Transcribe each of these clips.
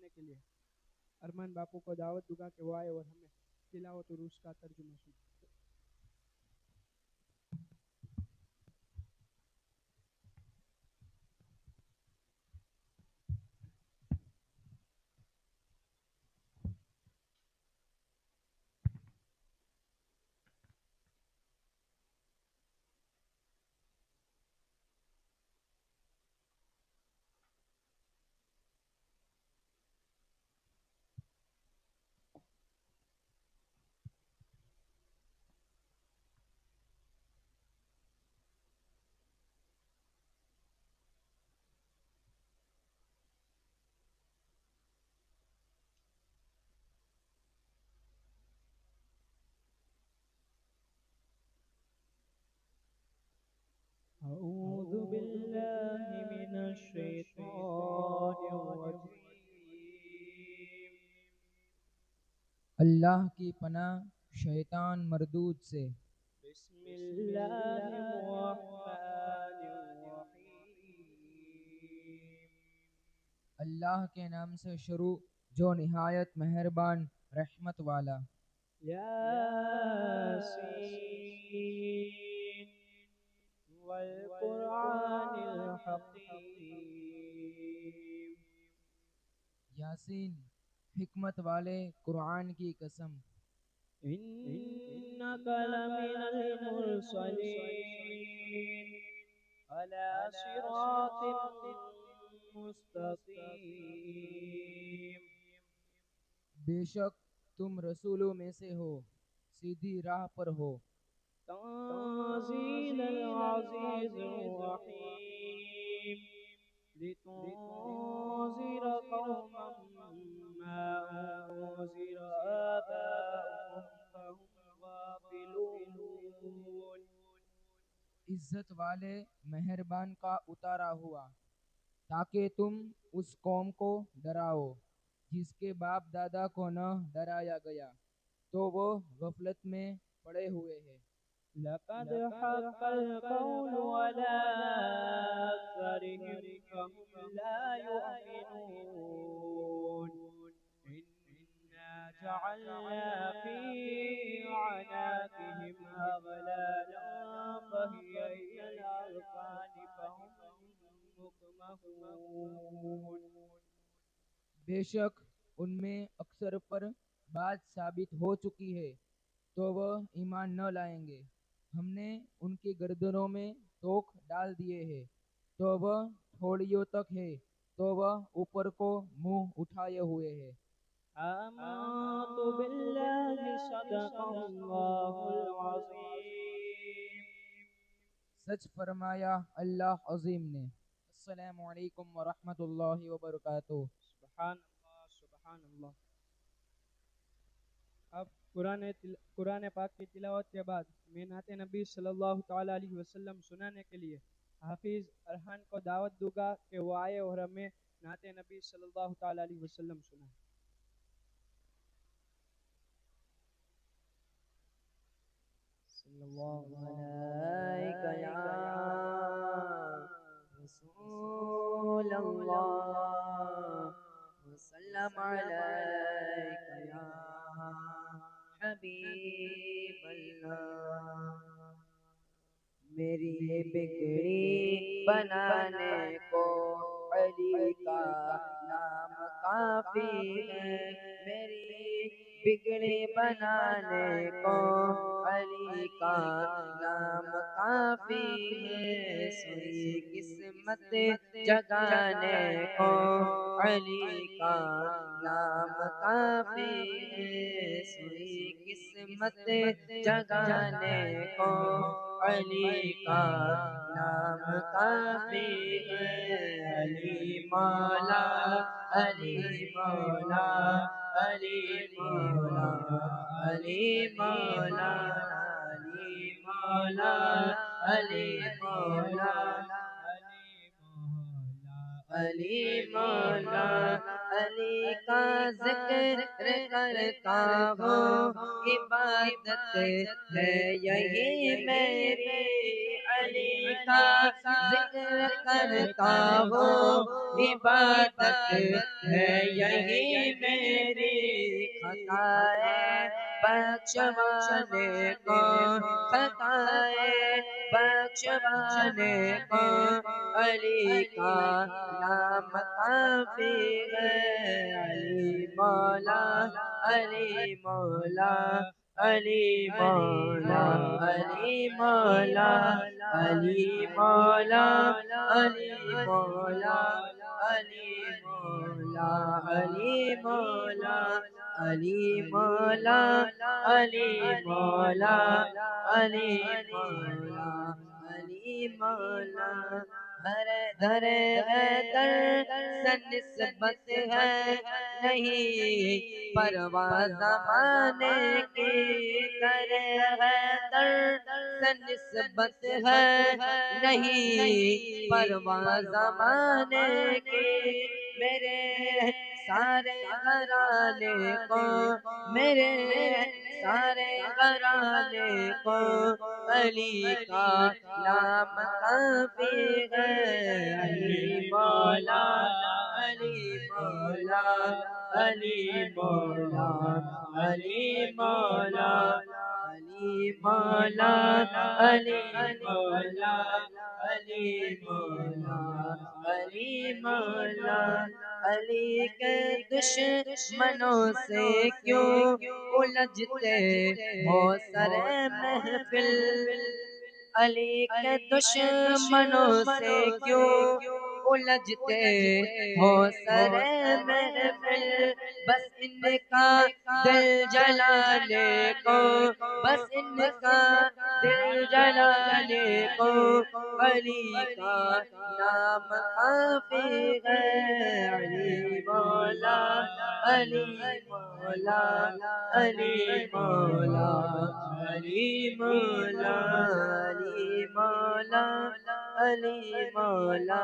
سنانے کے لیے ارمان باپو کو دعوت دوں گا کہ وہ آئے اور ہمیں تلاوت اور اس کا ترجمہ سنائے. أعوذ بالله من الشيطان الرجيم. اللہ کی پناہ شیطان مردود سے. بسم الله الرحمن الرحيم. اللہ کے نام سے شروع جو نہایت مہربان رحمت والا. ياسين والقرآن الحكيم. یاسین حکمت والے قرآن کی قسم. إنك لمن المرسلين على صراط مستقيم. بے شک تم رسولوں میں سے ہو، سیدھی راہ پر ہو. تنزيل العزيز الرحيم. لتنذر قوما ما أنذر آباؤهم فهم غافلون. عزت والے مہربان کا اتارا ہوا تاکہ تم اس قوم کو ڈراؤ جس کے باپ دادا کو نہ ڈرایا گیا تو وہ غفلت میں پڑے ہوئے ہیں. لقد حق القول على أكثرهم فهم لا يؤمنون. إنا جعلنا في أعناقهم أغلالا فهي إلى الأذقان فهم مقمحون. بے شک ان میں اکثر پر بات ثابت ہو چکی ہے تو وہ ایمان نہ لائیں گے. ہم نے ان کی گردنوں میں توق ڈال دیے ہیں تو وہ تھوڑیوں تک ہے تو وہ اوپر کو منہ اٹھائے ہوئے ہے. آمنت بالله صدق الله العظيم. سچ فرمایا اللہ عظیم نے. السلام علیکم ورحمۃ اللہ وبرکاتہ. سبحان اللہ سبحان اللہ. اب قرآن پاک کی تلاوت کے بعد میں نعت نبی صلی اللہ تعالی علیہ وسلم سنانے کے لیے حافظ ارحان کو دعوت دوں گا کہ وہ آئے اور ہمیں نعت نبی صلی اللہ تعالی علیہ وسلم سنائے. صلی اللہ علیک یا رسول اللہ وسلم علیک یا حبیب اللہ. میری بگڑی بنانے کو علی کا نام کافی ہے. میری بگڑی بنانے کو علی کا نام کافی ہے. سوئی قسمت جگانے کو علی کا نام کافی ہے. سوئی قسمت جگانے کو علی کا نام کافی ہے. علی مولا علی مولا علی مولا علی مولا علی مولا علی مولا علی مولا علی کا ذکر کرتا ہوں، عبادت ہے یہی میری، علی کا ذکر کرتا ہوں، عبادت ہے یہی میری، خطائیں بخشوانے کو، خطائیں بخشوانے کو، علی کا نام کافی ہے، علی مولا، علی مولا، علی مولا، علی مولا، علی مولا، علی مولا، علی مولا، علی مولا، علی مولا، علی مولا، علی مولا، علی مولا، در حیدر سے نسبت ہے نہیں پرواہ زمانے کی، در حیدر سے نسبت ہے نہیں پرواہ زمانے کی، میرے سارے گھرانے کو، میرے سارے گھرانے کو، علی کا نام کافی ہے، علی مولا، علی مولا، علی مولا، علی مولا، علی مولا، علی مولا، علی مولا، علی مولا، علی کے دشمنوں سے کیوں الجھتے ہو سر محفل، علی کے دشمنوں سے کیوں الجھتے ہو سر محفل، بس ان کا دل جلانے کو، بس ان کا دل جلانے کو، علی کا نام کافی ہے، علی مولا، علی مولا، علی مولا، علی مولا، علی مولا، علی مولا،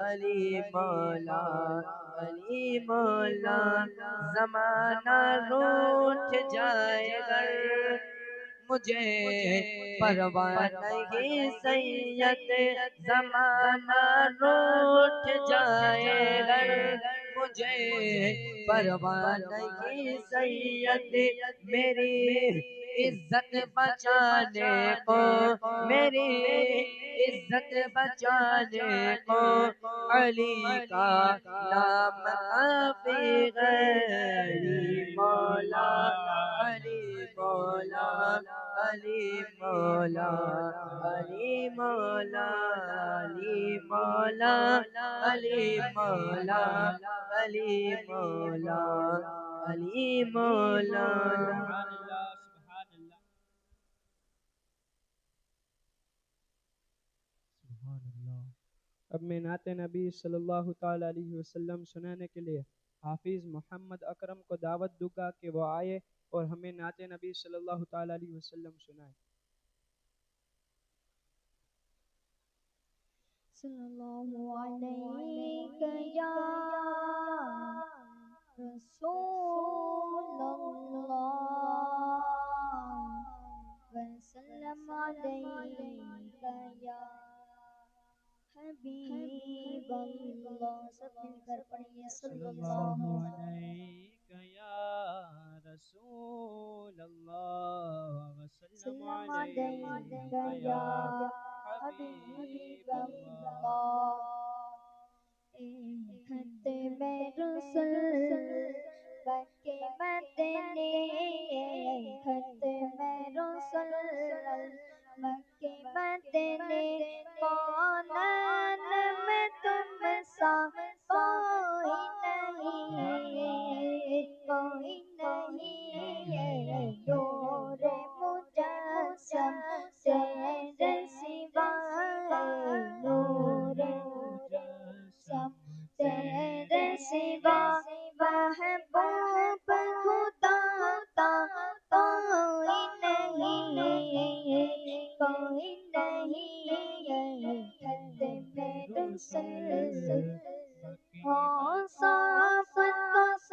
علی مولا، علی مولا، زمانہ روٹھ جائے گر مجھے پرواہ نہیں سید، زمانہ روٹھ جائے گر مجھے پرواہ نہیں سید، میری عزت بچانے کو، میری عزت بچانے کو، علی کا نام کافی ہے، علی مولا، علی مولا، علی مولا، علی مولا، علی مولا، علی مولا، علی مولا، علی مولا، سبحان اللہ، سبحان اللہ۔ اب میں نعت نبی صلی اللہ تعالی علیہ وسلم سنانے کے لیے حافظ محمد اکرم کو دعوت دوں گا کہ وہ آئے اور ہمیں نعت نبی صلی اللہ تعالی علیہ وسلم سنائے۔ صلی اللہ علیہ یا رسول اللہ، وسلم علیہ یا حبیب اللہ، سب مل کر پڑھیے صلی صلی اللہ اللہ علیہ یا رسول اللہ، وسلم وسلم علیہ علیہ یا یا حبیب حبیب اللہ۔ اللہ، ختم رسل بکے مدنی، ختم رسل مکے مدنی، کونین میں تم سا کوئی نہیں، کوئی نہیں، نور مجسم تیرے سوا ہے، نور مجسم تیرے سوا، محبوب خدا تا کوئی نہیں، کوئی نہیں، ختم رسل ہو صاف تو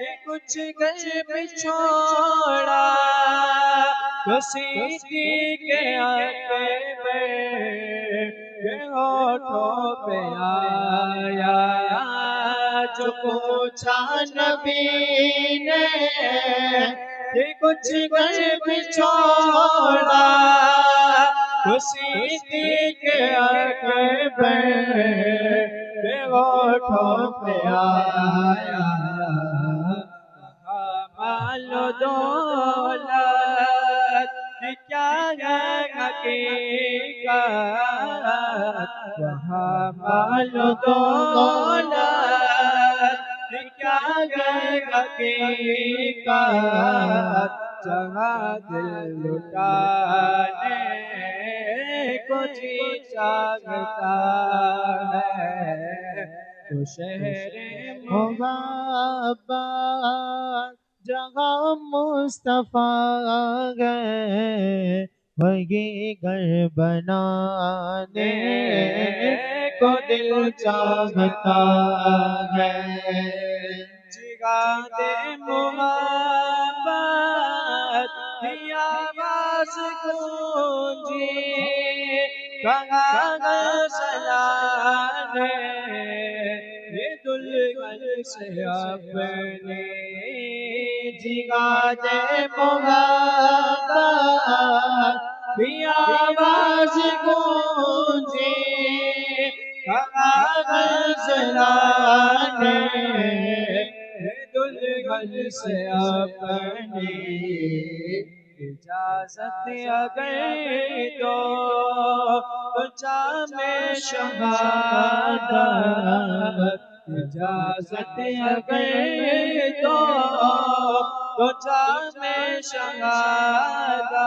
کہ کچھ گھر بچھوڑا تو سیدھی کے عاقبے کے ہونٹوں پہ آیا جو پوچھا نبی نے کہ کچھ گھر بچھوڑا تو سیدھی کے عاقبے کے ہونٹوں پہ آیا مال و دولت کیا ہے حقیقت وہاں مال و دولت کیا ہے حقیقت جہاں دل لٹانے کو جی چاہتا ہے تو شہر محبت جہاں مصطفیٰ گئے وہی گھر بنانے کو دل چاہتا ہے جگاد محبت کی آواز گونجی کہاں غزلانے یہ دلہن سے اپنے جگاد محبت کی آواز گونجی کہاں غزلانے دلہن سے اپنی اجازت اگر دو تو جام شہادت اجازت اگر دو تو جام شہادت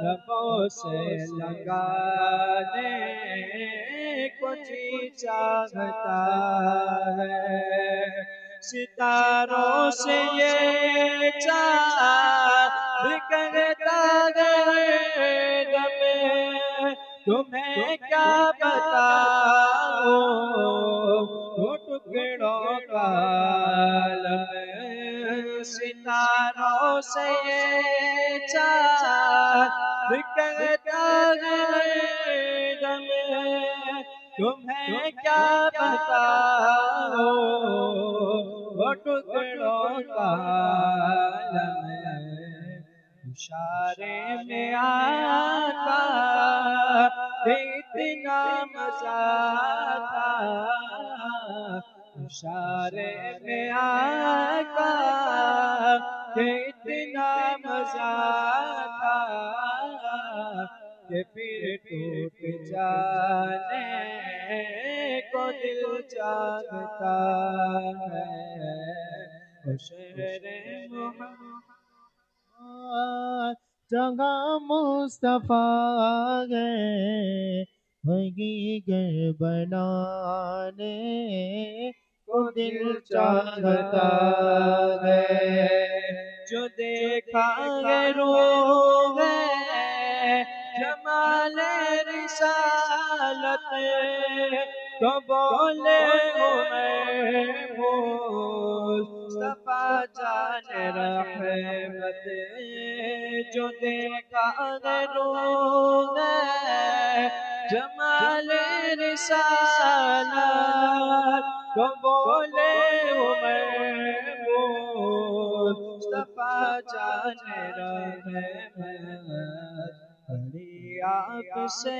لبوں سے لگانے کو جی چاہتا ہے ستاروں سے یہ چاند کرتا ہے دم تمہیں کیا بتاؤں وہ ٹکڑوں کا عالم ستاروں سے یہ چاند کرتا ہے دم تمہیں کیا بتاؤں وہ ٹکڑوں کا عالم اشارے میں آقا اتنا مزہ تھا اشارے میں آقا اتنا مزہ تھا کہ پھر ٹوٹ جانے کو دل چاہتا ہے وہ شہر محمد جہاں مصطفیٰ گئے وہی گھر بنانے کو دل چاہتا ہے جو دیکھا ہے روح جمال رسالت تو بولے مصطفیٰ جان رحمت جو دیکھا ہے روح جمال رسالت تو بولے مصطفیٰ جان رحمت بڑی آپ سے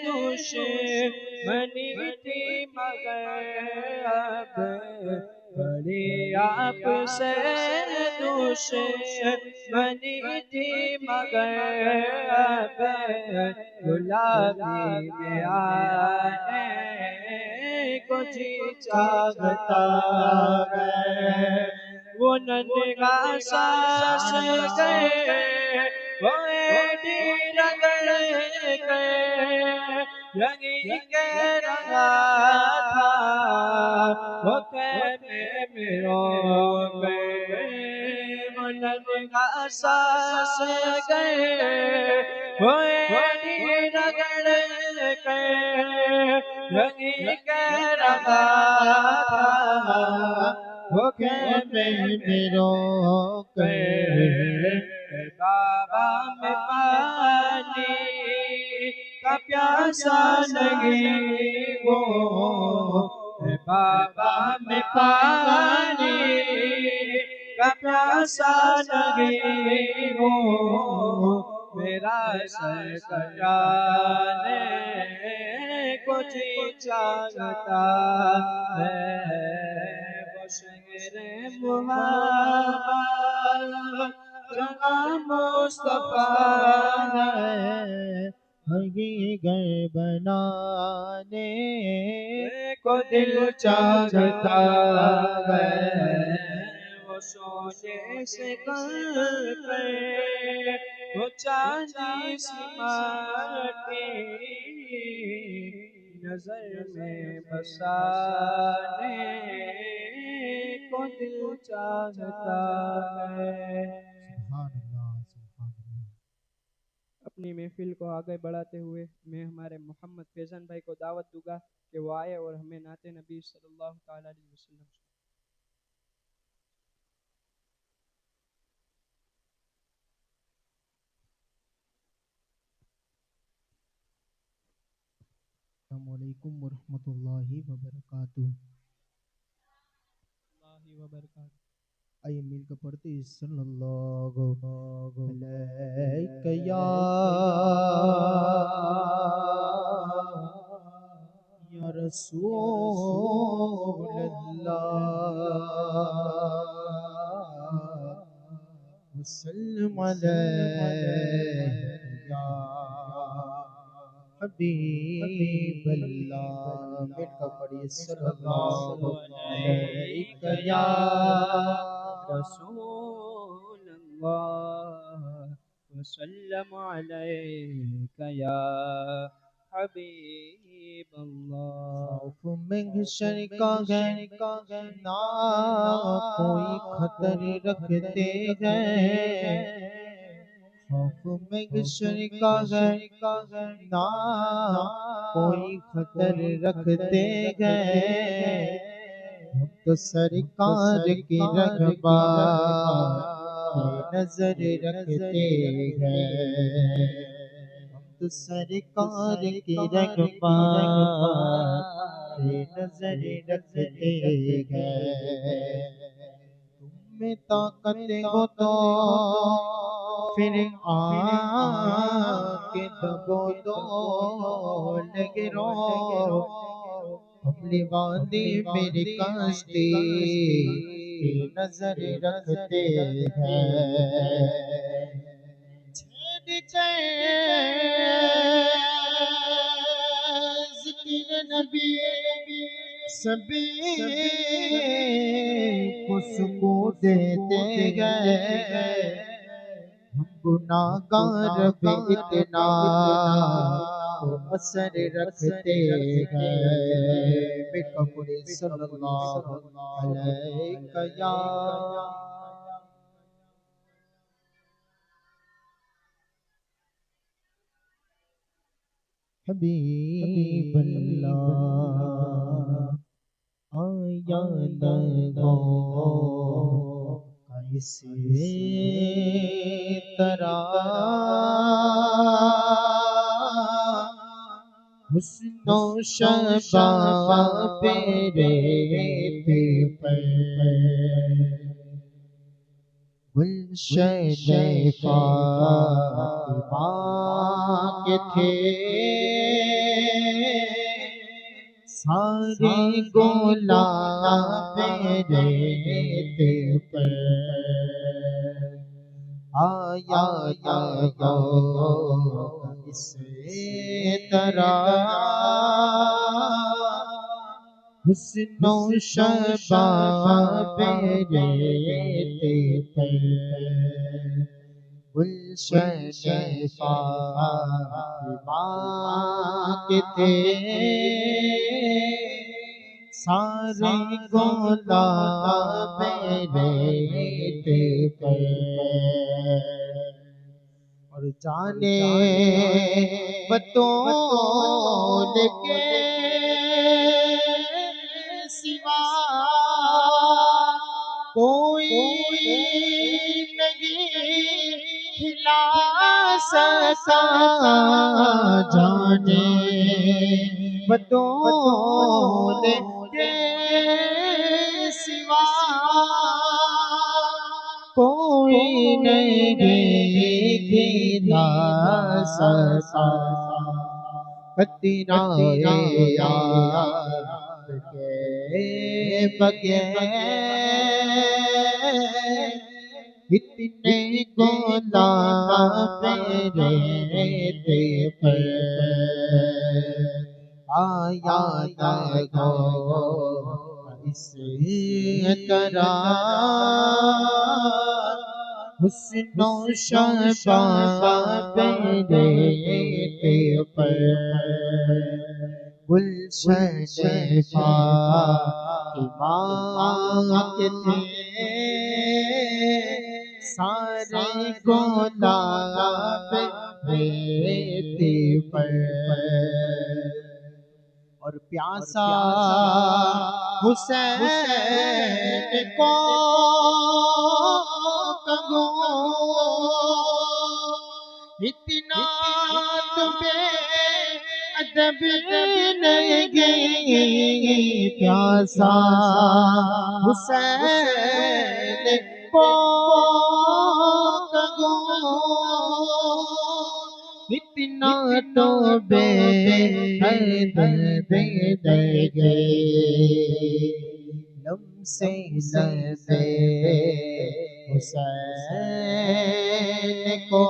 دشمنی تھی مگر اب بڑی آپ سے دشمنی تھی مگر اب غلامی میں آنے کو جی چاہتا ہے وہ ننگا ساس گئے وہ ایڈی رگڑ گئے یہی کہہ رہا تھا وہ خیمے میں رو گئے وہ ننگا ساس گئے وہ ایڈی رگڑ گئے یہی کہہ رہا تھا وہ خیمے میں رو کر بابا میں پانی کا پیاسا نہیں وہ بابا میں پانی کا پیاسا نہیں وہ میرا سر کٹانے کو جی چاہتا ہے وہ شہر محبت جہاں مصطفیٰ ہے ہرگی گھر بنانے کو دل چاہتا ہے وہ سونے سے کر وہ چاندی سی ماٹی نظر میں بسانے کو دل چاہتا ہے۔ اپنی محفل کو آگے بڑھاتے ہوئے میں ہمارے محمد فیضان بھائی کو دعوت دوں گا کہ وہ آئے اور ہمیں نعت نبی صلی اللہ تعالیٰ علیہ وسلم السلام علیکم ورحمۃ اللہ وبرکاتہ۔ آئیے مل کر پڑھتے صلی اللہ علیہ یا رسول اللہ وسلم علیہ یا حبیب اللہ۔ مل کر پڑھیے صلی اللہ علیہ یا رسول اللہ وسلم علیک یا حبیب اللہ۔ خوف محشر کا ہے نہ کوئی خطر رکھتے ہیں، خوف محشر کا ہے نہ کوئی خطر رکھتے ہیں، ہم تو سرکار کی رغبت نظر رکھتے ہیں، ہم تو سرکار کی رغبت نظر رکھتے ہیں۔ تم میں طاقت ہو تو پھر آنکھ دبو دو لگے رو، اپنی وادی میری کشتی نظر رکھتے ہیں۔ چھیڑ کے ذکر نبی سبھی کو سکون دیتے گئے، ہم گناہگار بھی اتنا تو اثر رکھتے گئے۔ بکبری صلی اللہ علیہ یا حبیب اللہ۔ آیا نگو کیسے طرح حسن و شباب ریت پر گلشن فاطمہ کے تھے سارے گلاب ریت پر، آیا اس طرح حسن و شباب ریت پر گلشن فاطمہ کے تھے سارے گلاب ریت پر، اور جانے بطول کے سوا کھلا سکا جانے بدول کے سوا کوئی نہیں کھلا سکا تیرا یار کے بغیر اتنے گلاب رہتے پر آیا لگو اس طرح حسن و شباب رہتے پر گلشن فاطمہ کے تھے سارے گلاب رہتے پر اور پیاسا حسین کو کہو اتنا تمہیں ادب نہیں پیاسا حسین کو کہو اتنا تو بے حد گے لمسے لبے حسین کو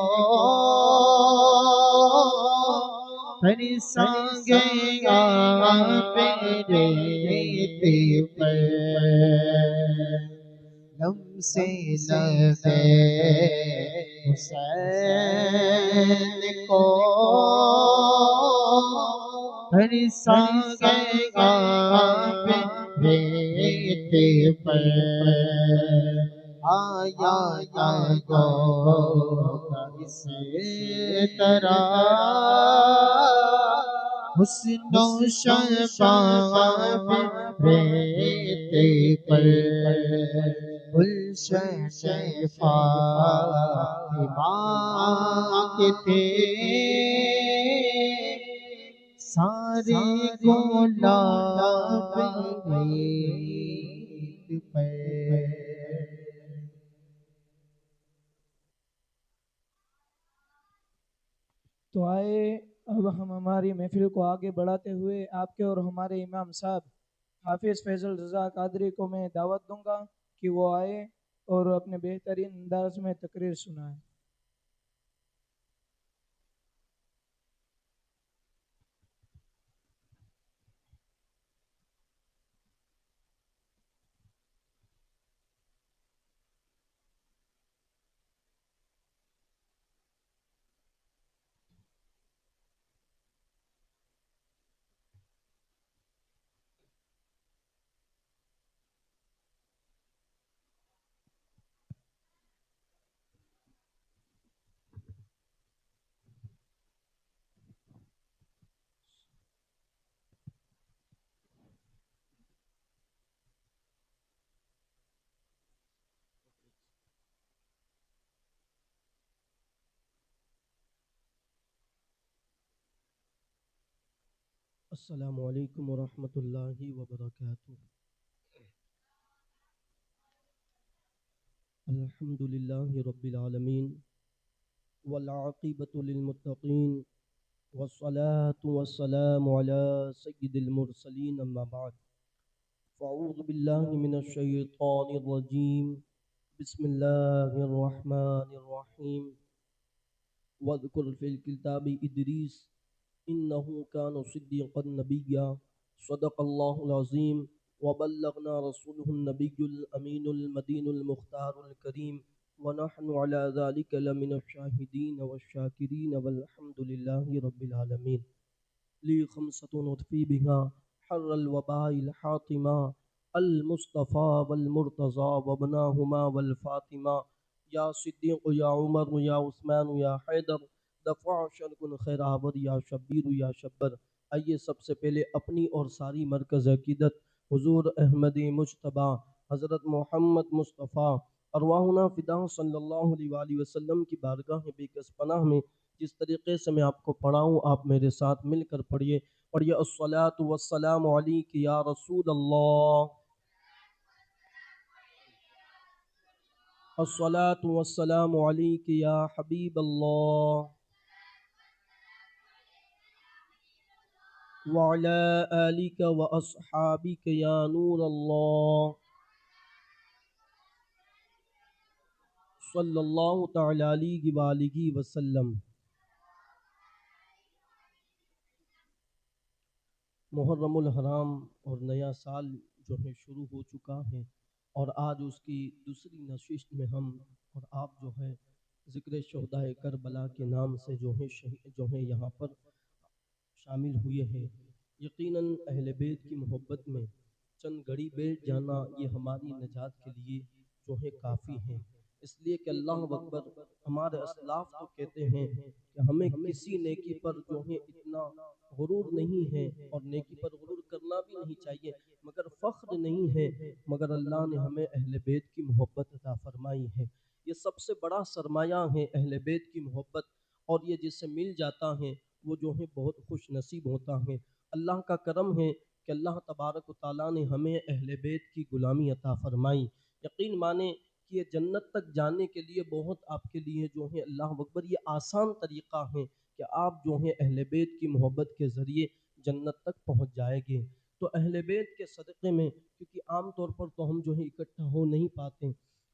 پرساں گیا رہتے پر لمسے لبے حسین کو پرساں گیا رہتے پر آیا گو اس طرح حسن و شباب رہتے پر گلشن فاطمہ کے تھے سارے گلاب ریت پر تو آئے اب ہم ہماری محفل کو آگے بڑھاتے ہوئے آپ کے اور ہمارے امام صاحب حافظ فیضل رضا قادری کو میں دعوت دوں گا کہ وہ آئے اور اپنے بہترین انداز میں تقریر سنائیں. السلام علیکم ورحمۃ اللہ وبرکاتہ. الحمد للہ رب العالمین والعاقبۃ للمتقین والصلاة والسلام علی سید المرسلین اما بعد فاعوذ باللہ من الشیطان الرجیم بسم اللہ الرحمن الرحیم واذکر فی الکتاب ادریس انه كان صديقا نبيا صدق الله العظيم وبلغنا رسوله النبي الأمين المدين المختار الكريم ونحن على ذلك لمن الشاهدين والشاكرين والحمد لله رب العالمين. لي خمسة نطفي بها حر الوباء الحاطمة المصطفى والمرتضى وابناهما والفاطمة يا صديق يا عمر يا عثمان يا حيدر دفع شرکن خیر آبد یا شبیر یا شبر. آئیے سب سے پہلے اپنی اور ساری مرکز عقیدت حضور احمد مجتبیٰ حضرت محمد مصطفیٰ ارواحنا فدا صلی اللہ علیہ وآلہ وسلم کی بارگاہ بے کس پناہ میں جس طریقے سے میں آپ کو پڑھاؤں آپ میرے ساتھ مل کر پڑھیے الصلاۃ والسلام علیک یا رسول اللہ، الصلاۃ والسلام علیک یا حبیب اللہ، وعلی آلک واصحابک یا نور اللہ، صلی اللہ تعالی علیہ وآلہ وسلم۔ محرم الحرام اور نیا سال جو ہے شروع ہو چکا ہے، اور آج اس کی دوسری نشست میں ہم اور آپ جو ہے ذکر شہدائے کربلا کے نام سے جو ہے یہاں پر شامل ہوئے ہیں۔ یقیناً اہل بیت کی محبت میں چند گھڑی بیٹھ جانا یہ ہماری نجات کے لیے جو ہے کافی ہے، اس لیے کہ اللہ اکبر، ہمارے اسلاف تو کہتے ہیں کہ ہمیں کسی نیکی پر جو ہے اتنا غرور نہیں ہے، اور نیکی پر غرور کرنا بھی نہیں چاہیے، مگر فخر نہیں ہے، مگر اللہ نے ہمیں اہل بیت کی محبت عطا فرمائی ہے۔ یہ سب سے بڑا سرمایہ ہے اہل بیت کی محبت، اور یہ جس سے مل جاتا ہے وہ جو ہے بہت خوش نصیب ہوتا ہے۔ اللہ کا کرم ہے کہ اللہ تبارک و تعالیٰ نے ہمیں اہل بیت کی غلامی عطا فرمائی۔ یقین مانیں کہ یہ جنت تک جانے کے لیے بہت آپ کے لیے جو ہے اللہ اکبر یہ آسان طریقہ ہے کہ آپ جو ہیں اہل بیت کی محبت کے ذریعے جنت تک پہنچ جائیں گے۔ تو اہل بیت کے صدقے میں، کیونکہ عام طور پر تو ہم جو ہے اکٹھا ہو نہیں پاتے،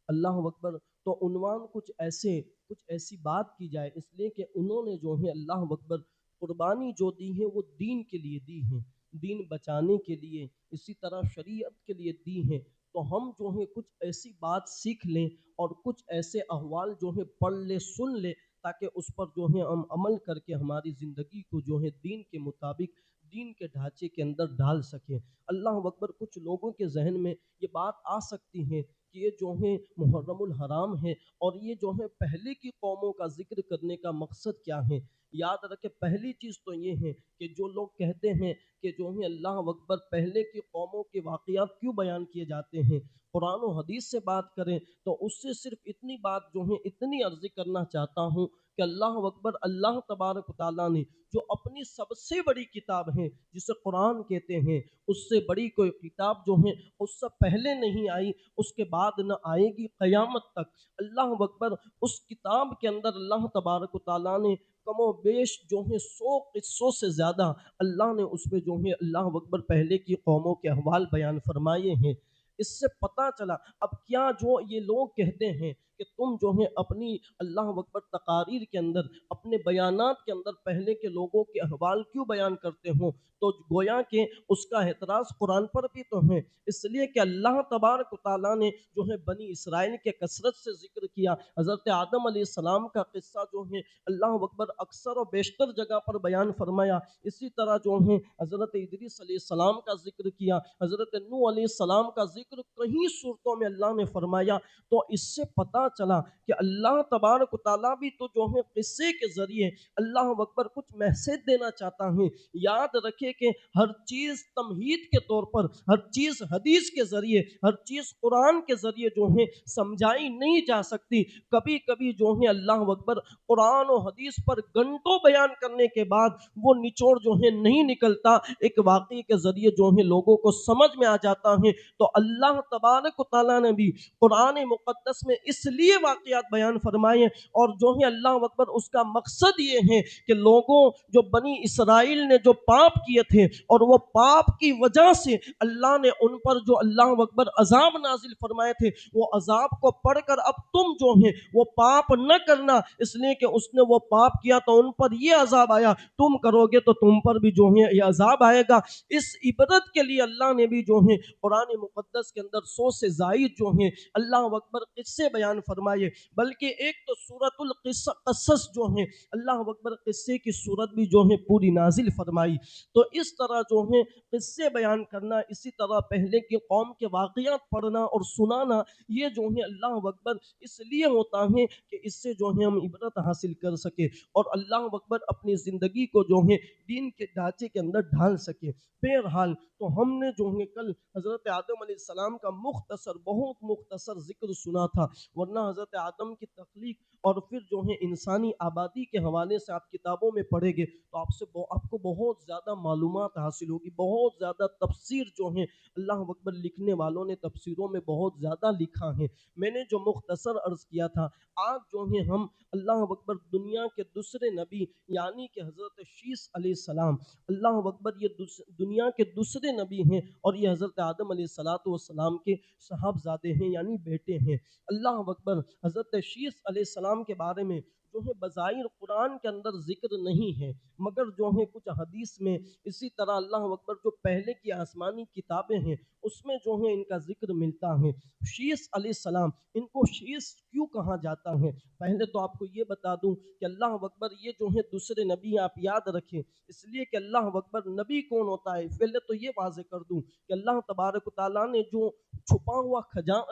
اللہ اکبر، تو عنوان کچھ ایسی بات کی جائے، اس لیے کہ انہوں نے جو ہے اللہ اکبر قربانی جو دی ہے وہ دین کے لیے دی ہے، دین بچانے کے لیے، اسی طرح شریعت کے لیے دی ہے۔ تو ہم جو ہے کچھ ایسی بات سیکھ لیں اور کچھ ایسے احوال جو ہے پڑھ لیں، سن لیں، تاکہ اس پر جو ہے ہم عمل کر کے ہماری زندگی کو جو ہے دین کے مطابق، دین کے ڈھانچے کے اندر ڈال سکیں۔ اللہ اکبر، کچھ لوگوں کے ذہن میں یہ بات آ سکتی ہے کہ یہ جو ہے محرم الحرام ہے، اور یہ جو ہے پہلے کی قوموں کا ذکر کرنے کا مقصد کیا ہے؟ یاد رکھے، پہلی چیز تو یہ ہے کہ جو لوگ کہتے ہیں کہ جو ہے اللہ اکبر پہلے کی قوموں کے واقعات کیوں بیان کیے جاتے ہیں، قرآن و حدیث سے بات کریں تو اس سے صرف اتنی بات جو ہے اتنی عرض کرنا چاہتا ہوں کہ اللہ اکبر، اللہ تبارک و تعالیٰ نے جو اپنی سب سے بڑی کتاب ہے جسے قرآن کہتے ہیں، اس سے بڑی کوئی کتاب جو ہے اس سے پہلے نہیں آئی، اس کے بعد نہ آئے گی قیامت تک۔ اللہ اکبر، اس کتاب کے اندر اللہ تبارک و تعالیٰ نے کم و بیش جو ہے 100 قصوں سے زیادہ اللہ نے اس میں جو ہے اللہ اکبر پہلے کی قوموں کے احوال بیان فرمائے ہیں۔ اس سے پتہ چلا اب کیا جو یہ لوگ کہتے ہیں کہ تم جو ہے اپنی اللہ اکبر تقاریر کے اندر، اپنے بیانات کے اندر پہلے کے لوگوں کے احوال کیوں بیان کرتے ہو، تو گویا کہ اس کا اعتراض قرآن پر بھی تو ہے، اس لیے کہ اللہ تبارک و تعالیٰ نے جو ہے بنی اسرائیل کے کثرت سے ذکر کیا۔ حضرت آدم علیہ السلام کا قصہ جو ہے اللہ اکبر اکثر و بیشتر جگہ پر بیان فرمایا، اسی طرح جو ہے حضرت ادریس علیہ السلام کا ذکر کیا، حضرت نوح علیہ السلام کا ذکر کئی صورتوں میں اللہ نے فرمایا۔ تو اس سے پتہ چلا کہ اللہ تبارک و تعالیٰ بھی تو جو ہے قصے کے ذریعے اللہ اکبر کچھ میسج دینا چاہتا ہے۔ یاد رکھے کہ ہر چیز تمہید کے طور پر، ہر چیز حدیث کے ذریعے، ہر چیز قرآن کے ذریعے جو ہے سمجھائی نہیں جا سکتی۔ کبھی کبھی جو ہے اللہ اکبر قرآن و حدیث پر گھنٹوں بیان کرنے کے بعد وہ نچوڑ جو ہے نہیں نکلتا، ایک واقعے کے ذریعے جو ہے لوگوں کو سمجھ میں آ جاتا ہے۔ تو اللہ تبارک و تعالیٰ نے بھی قرآن مقدس میں اس لیے واقعات بیان فرمائے، اور جو ہے اللہ اکبر اس کا مقصد یہ ہے کہ لوگوں جو بنی اسرائیل نے جو پاپ کیے تھے، اور وہ پاپ کی وجہ سے اللہ نے ان پر جو اللہ اکبر عذاب نازل فرمائے تھے، وہ عذاب کو پڑھ کر اب تم جو ہیں وہ پاپ نہ کرنا، اس لیے کہ اس نے وہ پاپ کیا تو ان پر یہ عذاب آیا، تم کرو گے تو تم پر بھی جو ہے یہ عذاب آئے گا۔ اس عبرت کے لیے اللہ نے بھی جو ہے قرآن مقدس کے اندر 100 سے زائد جو ہیں اللہ اکبر قصے بیان بیان فرمائے، بلکہ ایک تو سورۃ القصص جو ہیں اللہ اکبر قصے کی صورت بھی جو ہے پوری نازل فرمائی۔ تو اس طرح جو ہے قصے بیان کرنا، اسی طرح پہلے کی قوم کے واقعات پڑھنا اور سنانا، یہ جو ہے اللہ اکبر اس لیے ہوتا ہے کہ اس سے جو ہے ہم عبرت حاصل کر سکے اور اللہ اکبر اپنی زندگی کو جو ہے دین کے ڈھانچے کے اندر ڈھال سکے۔ بہرحال تو ہم نے جو ہے کل حضرت آدم علیہ السلام کا مختصر، بہت مختصر ذکر سنا تھا، ورنہ حضرت آدم کی تخلیق اور پھر جو ہے انسانی آبادی کے حوالے سے آپ کتابوں میں پڑھیں گے تو آپ کو بہت زیادہ معلومات حاصل ہوگی، بہت زیادہ تفسیر جو ہیں اللہ اکبر لکھنے والوں نے تفسیروں میں بہت زیادہ لکھا ہے۔ میں نے جو مختصر عرض کیا تھا، آج جو ہے ہم اللہ اکبر دنیا کے دوسرے نبی یعنی کہ حضرت شیس علیہ السلام، اللہ اکبر یہ دنیا کے دوسرے نبی ہیں اور یہ حضرت آدم علیہ السلام کے صاحبزادے ہیں یعنی بیٹے ہیں۔ اللہ اکبر حضرت شیس علیہ السلام کے بارے میں جو ہے بظاہر قرآن کے اندر ذکر نہیں ہے، مگر جو ہے کچھ حدیث میں، اسی طرح اللہ اکبر جو پہلے کی آسمانی کتابیں ہیں اس میں جو ہے ان کا ذکر ملتا ہے۔ شیس علیہ السلام، ان کو شیس کیوں کہا جاتا ہے؟ پہلے تو آپ کو یہ بتا دوں کہ اللہ اکبر یہ جو ہے دوسرے نبی آپ یاد رکھیں، اس لیے کہ اللہ اکبر نبی کون ہوتا ہے پہلے تو یہ واضح کر دوں کہ اللہ تبارک و تعالیٰ نے جو چھپا ہوا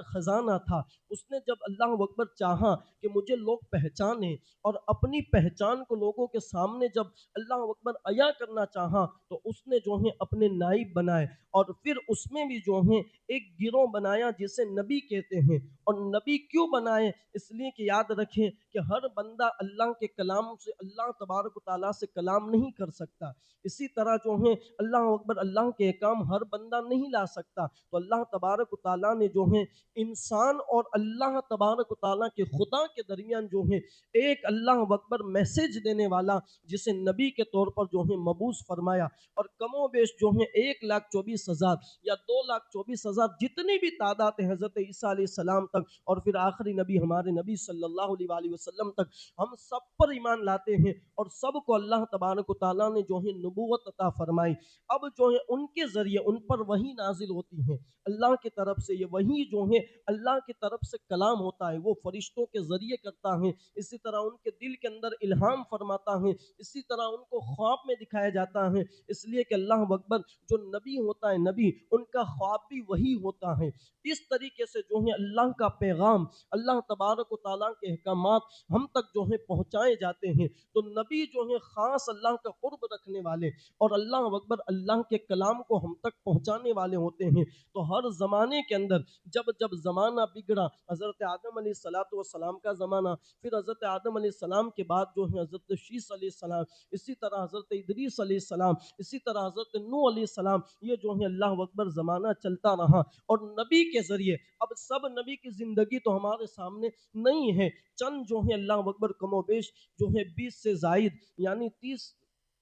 خزانہ تھا، اس نے جب اللہ اکبر چاہا کہ مجھے لوگ پہچانیں اور اپنی پہچان کو لوگوں کے سامنے جب اللہ اکبر عیا کرنا چاہا تو اس نے جو ہے اپنے نائب بنائے اور پھر اس میں بھی جو ہے ایک گروہ بنایا جسے نبی کہتے ہیں۔ اور نبی کیوں بنائے؟ اس لیے کہ یاد رکھیں کہ ہر بندہ اللہ کے کلام سے، اللہ تبارک و تعالیٰ سے کلام نہیں کر سکتا، اسی طرح جو ہے اللہ اکبر اللہ کے احکام ہر بندہ نہیں لا سکتا، تو اللہ تبارک و تعالیٰ نے جو ہے انسان اور اللہ تبارک و تعالیٰ کے خدا کے درمیان جو ہے ایک اللہ اکبر میسج دینے والا جسے نبی کے طور پر جو ہے مبعوث فرمایا، اور کم و بیش جو ہے 1,24,000 یا 2,24,000 جتنی بھی تعداد ہے حضرت عیسیٰ علیہ السلام تک اور پھر آخری نبی ہمارے نبی صلی اللہ علیہ وآلہ وسلم تک، ہم سب پر ایمان لاتے ہیں اور سب کو اللہ تبارک و تعالیٰ نے جو ہے نبوت عطا فرمائی۔ اب جو ہے ان کے ذریعے ان پر وحی نازل ہوتی ہے اللہ کی طرف سے، یہ وحی جو ہے اللہ کی طرف سے کلام ہوتا ہے، وہ فرشتوں کے ذریعے کرتا ہے، اسی طرح ان کے دل کے اندر الہام فرماتا ہے، اسی طرح ان کو خواب میں دکھایا جاتا ہے، اس لیے کہ اللہ اکبر جو نبی ہوتا ہے، نبی ان کا خواب بھی وہی ہوتا ہے۔ اس طریقے سے جو ہے اللہ کا پیغام، اللہ تبارک و تعالیٰ کے احکامات ہم تک جو ہے پہنچائے جاتے ہیں، تو نبی جو ہے خاص اللہ کا قرب رکھنے والے اور اللہ اکبر اللہ کے کلام کو ہم تک پہنچانے والے ہوتے ہیں۔ تو ہر زمانے کے اندر جب زمانہ بگڑا، حضرت آدم علیہ السلام کا زمانہ، پھر حضرت آدم علیہ السلام کے بعد جو ہے حضرت شیس علیہ السلام، اسی طرح حضرت ادریس علیہ السلام، اسی طرح حضرت نوح علیہ السلام، یہ جو ہے اللہ اکبر زمانہ چلتا رہا اور نبی کے ذریعے اب سب نبی کی زندگی تو ہمارے سامنے نہیں ہے، چند جو ہے اللہ اکبر کم و بیش جو ہے 20 سے زائد یعنی 30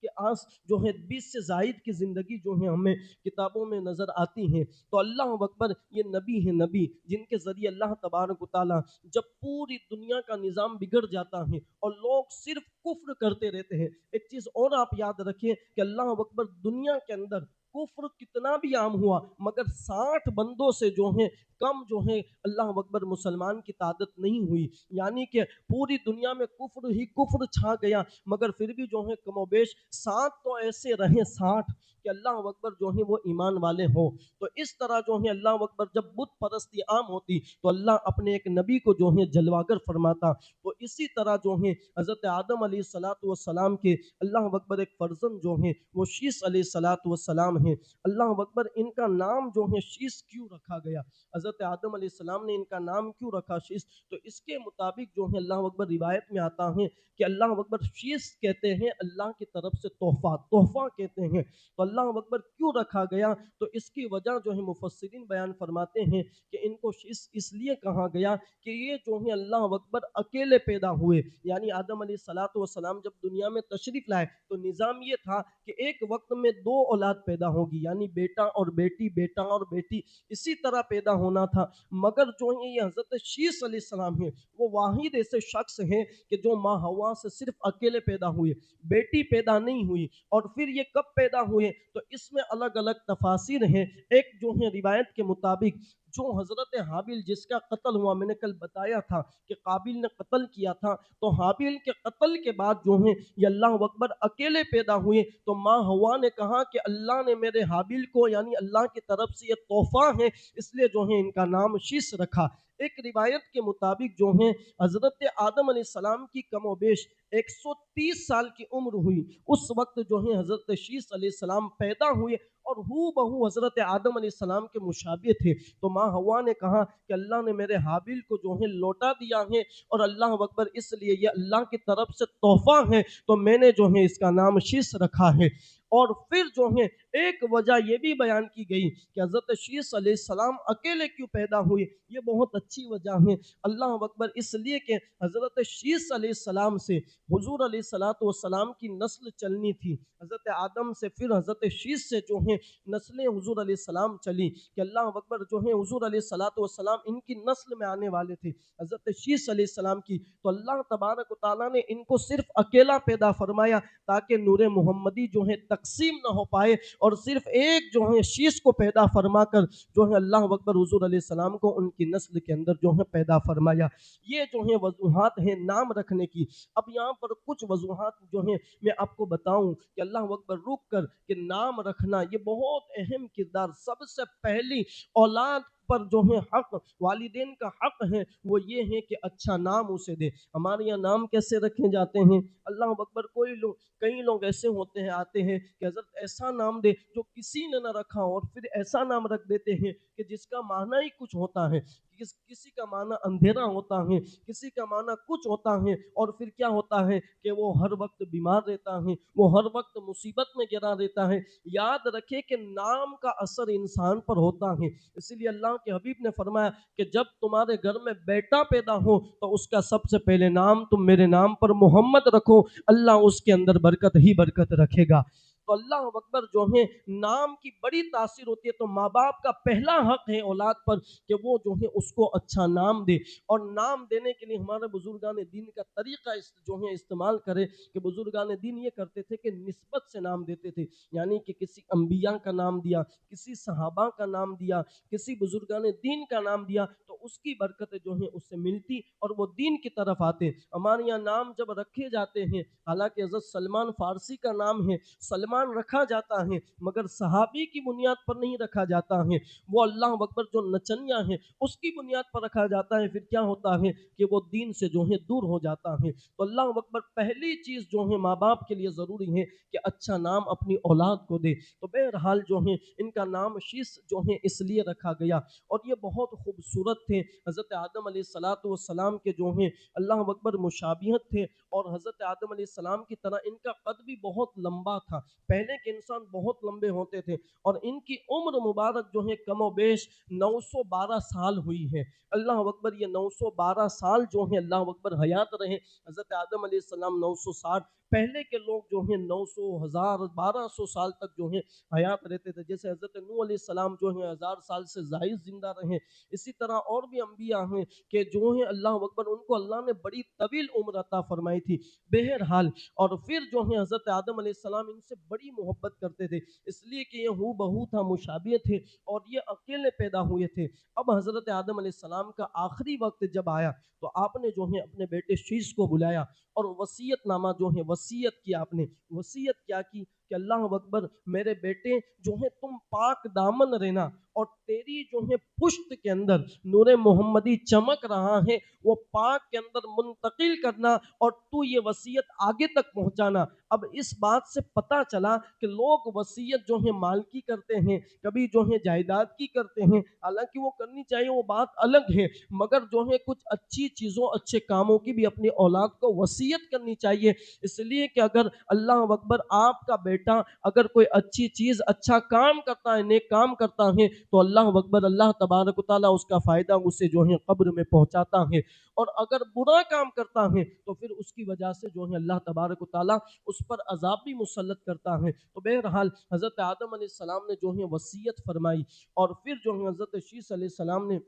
کے آس جو ہے 20 سے زائد کی زندگی جو ہے ہمیں کتابوں میں نظر آتی ہیں۔ تو اللہ اکبر یہ نبی ہیں، نبی جن کے ذریعے اللہ تبارک و تعالیٰ جب پوری دنیا کا نظام بگڑ جاتا ہے اور لوگ صرف کفر کرتے رہتے ہیں، ایک چیز اور آپ یاد رکھیں کہ اللہ اکبر دنیا کے اندر کفر کتنا بھی عام ہوا مگر 60 بندوں سے جو ہے کم جو ہے اللہ اکبر مسلمان کی تعداد نہیں ہوئی، یعنی کہ پوری دنیا میں کفر ہی کفر چھا گیا، مگر پھر بھی جو ہے کم و بیش 60 تو ایسے رہے 60 کہ اللہ اکبر جو ہے وہ ایمان والے ہوں۔ تو اس طرح جو ہے اللہ اکبر جب بت پرستی عام ہوتی تو اللہ اپنے ایک نبی کو جو ہے جلواگر فرماتا، تو اسی طرح جو ہے حضرت آدم علیہ السلام کے اللہ اکبر ایک فرزند جو ہے وہ شیس علیہ السلام ہیں۔ اللہ اکبر ان کا نام جو ہے شیس کیوں رکھا گیا؟ حضرت آدم علیہ السلام نے ان کا نام کیوں رکھا شیس؟ تو اس کے مطابق جو ہے اللہ اکبر روایت میں آتا ہے کہ اللہ اکبر شیس کہتے ہیں اللہ کی طرف سے تحفہ کہتے ہیں، تو اللہ اکبر کیوں رکھا گیا؟ تو اس کی وجہ جو ہے مفسرین بیان فرماتے ہیں کہ ان کو شیس اس لیے کہا گیا کہ یہ جو ہے اللہ اکبر اکیلے پیدا ہوئے، یعنی آدم علیہ السلام جب دنیا میں تشریف لائے تو نظام یہ تھا کہ ایک وقت میں 2 اولاد پیدا ہوگی، یعنی بیٹا اور بیٹی، بیٹا اور بیٹی، اسی طرح پیدا ہونا تھا، مگر جو یہ حضرت شیس علیہ السلام ہیں وہ واحد ایسے شخص ہیں کہ جو ماں حوا سے صرف اکیلے پیدا ہوئے، بیٹی پیدا نہیں ہوئی، اور پھر یہ کب پیدا ہوئے تو اس میں الگ الگ تفاسیر ہیں۔ ایک جو ہے روایت کے مطابق جو حضرت حابیل جس کا قتل ہوا، میں نے کل بتایا تھا کہ قابیل نے قتل کیا تھا، تو حابیل کے قتل کے بعد جو ہے یہ اللہ اکبر اکیلے پیدا ہوئے، تو ماں ہوا نے کہا کہ اللہ نے میرے حابیل کو یعنی اللہ کی طرف سے یہ تحفہ ہے، اس لیے جو ہے ان کا نام شیس رکھا۔ ایک روایت کے مطابق جو ہے حضرت آدم علیہ السلام کی کم و بیش 130 سال کی عمر ہوئی، اس وقت جو ہے حضرت شیس علیہ السلام پیدا ہوئے اور ہو بہو حضرت آدم علیہ السلام کے مشابہ تھے۔ تو ماں ہوا نے کہا کہ اللہ نے میرے حابیل کو جو ہے لوٹا دیا ہے، اور اللہ اکبر اس لیے یہ اللہ کی طرف سے تحفہ ہے، تو میں نے جو ہے اس کا نام شیس رکھا ہے۔ اور پھر جو ہے ایک وجہ یہ بھی بیان کی گئی کہ حضرت شیس علیہ السلام اکیلے کیوں پیدا ہوئے، یہ بہت اچھی وجہ ہے۔ اللہ اکبر اس لیے کہ حضرت شیس علیہ السلام سے حضور علیہ السلام کی نسل چلنی تھی، حضرت آدم سے پھر حضرت شیس سے جو ہے نسلیں حضور علیہ السلام چلی، کہ اللہ اکبر جو ہے حضور علیہ السلام ان کی نسل میں آنے والے تھے حضرت شیس علیہ السلام کی، تو اللہ تبارک و تعالیٰ نے ان کو صرف اکیلا پیدا فرمایا تاکہ نور محمدی جو ہے تقسیم نہ ہو پائے، اور صرف ایک جو ہے شیس کو پیدا فرما کر جو ہے اللہ اکبر حضور علیہ السلام کو ان کی نسل کے اندر جو ہے پیدا فرمایا۔ یہ جو ہے وضوحات ہیں نام رکھنے کی۔ اب یہاں پر کچھ وضوحات جو ہیں میں آپ کو بتاؤں کہ اللہ اکبر رک کر کہ نام رکھنا یہ بہت اہم کردار، سب سے پہلی اولاد پر جو ہے حق والدین کا حق ہے وہ یہ ہے کہ اچھا نام اسے دے۔ ہمارے یہاں نام کیسے رکھے جاتے ہیں؟ اللہ اکبر کئی لوگ ایسے ہوتے ہیں آتے ہیں کہ حضرت ایسا نام دے جو کسی نے نہ رکھا، اور پھر ایسا نام رکھ دیتے ہیں کہ جس کا معنی ہی کچھ ہوتا ہے، کسی کا معنی اندھیرا ہوتا ہے، کسی کا معنی کچھ ہوتا ہے، اور پھر کیا ہوتا ہے کہ وہ ہر وقت بیمار رہتا ہے، وہ ہر وقت مصیبت میں گرا رہتا ہے۔ یاد رکھے کہ نام کا اثر انسان پر ہوتا ہے، اسی لیے اللہ کے حبیب نے فرمایا کہ جب تمہارے گھر میں بیٹا پیدا ہو تو اس کا سب سے پہلے نام تم میرے نام پر محمد رکھو، اللہ اس کے اندر برکت ہی برکت رکھے گا۔ تو اللہ اکبر جو ہے نام کی بڑی تاثیر ہوتی ہے، تو ماں باپ کا پہلا حق ہے اولاد پر کہ وہ جو ہے اس کو اچھا نام دے، اور نام دینے کے لیے ہمارے بزرگان دین کا طریقہ جو ہے استعمال کرے کہ بزرگان دین یہ کرتے تھے کہ نسبت سے نام دیتے تھے، یعنی کہ کسی انبیاء کا نام دیا، کسی صحابہ کا نام دیا، کسی بزرگان دین کا نام دیا، تو اس کی برکتیں جو ہیں اس سے ملتی اور وہ دین کی طرف آتے۔ ہمارے یہاں نام جب رکھے جاتے ہیں، حالانکہ حضرت سلمان فارسی کا نام ہے، سلمان رکھا جاتا ہے مگر صحابی کی بنیاد پر نہیں رکھا جاتا ہے، وہ اللہ اکبر جو نچنیا ہے اس کی بنیاد پر رکھا جاتا ہے، پھر کیا ہوتا ہے کہ وہ دین سے جو ہے دور ہو جاتا ہے۔ تو اللہ اکبر پہلی چیز جو ہے ماں باپ کے لیے ضروری ہے کہ اچھا نام اپنی اولاد کو دے۔ تو بہرحال جو ہے ان کا نام شیس جو ہے اس لیے رکھا گیا، اور یہ بہت خوبصورت تھے، حضرت آدم علیہ السلام کے جو ہیں اللہ اکبر مشابہت تھے، اور حضرت آدم علیہ السلام کی طرح ان کا قد بھی بہت لمبا تھا، پہلے کے انسان بہت لمبے ہوتے تھے، اور ان کی عمر مبارک جو ہے کم و بیش 912 سال ہوئی ہے۔ اللہ اکبر یہ 912 سال جو ہیں اللہ اکبر حیات رہے، حضرت آدم علیہ السلام 960، پہلے کے لوگ جو ہیں 900 1000 1200 سال تک جو ہیں حیات رہتے تھے، جیسے حضرت نوح علیہ السلام جو ہیں 1000 سال سے زائد زندہ رہے، اسی طرح اور بھی انبیاء ہیں کہ جو ہیں اللہ اکبر ان کو اللہ نے بڑی طویل عمر عطا فرمائی تھی۔ بہرحال اور پھر جو ہیں حضرت آدم علیہ السلام ان سے بڑی محبت کرتے تھے، اس لیے کہ یہ ہو بہو تھا، مشابہ تھے، اور یہ اکیلے پیدا ہوئے تھے۔ اب حضرت آدم علیہ السلام کا آخری وقت جب آیا تو آپ نے جو ہے اپنے بیٹے شیس کو بلایا اور وصیت نامہ جو ہے وصیت کی، آپ نے وصیت کیا کی کہ اللہ اکبر میرے بیٹے جو ہے تم پاک دامن رہنا، اور تیری جو ہے پشت کے اندر نور محمدی چمک رہا ہے، وہ پاک کے اندر منتقل کرنا، اور تو یہ وصیت آگے تک پہنچانا۔ اب اس بات سے پتہ چلا کہ لوگ وصیت جو ہے مال کی کرتے ہیں، کبھی جو ہے جائیداد کی کرتے ہیں، حالانکہ وہ کرنی چاہیے، وہ بات الگ ہے، مگر جو ہے کچھ اچھی چیزوں اچھے کاموں کی بھی اپنی اولاد کو وصیت کرنی چاہیے، اس لیے کہ اگر اللہ اکبر آپ کا بیٹا اگر کوئی اچھی چیز اچھا کام کرتا ہے، نیک کام کرتا ہے، تو اللہ اکبر اللہ تبارک و تعالیٰ اس کا فائدہ اسے جو ہے قبر میں پہنچاتا ہے، اور اگر برا کام کرتا ہے تو پھر اس کی وجہ سے جو ہے اللہ تبارک و تعالیٰ اس پر عذاب بھی مسلط کرتا ہے۔ تو بہرحال حضرت آدم علیہ السلام نے جو ہے وصیت فرمائی، اور پھر جو ہے حضرت شیس علیہ السلام نے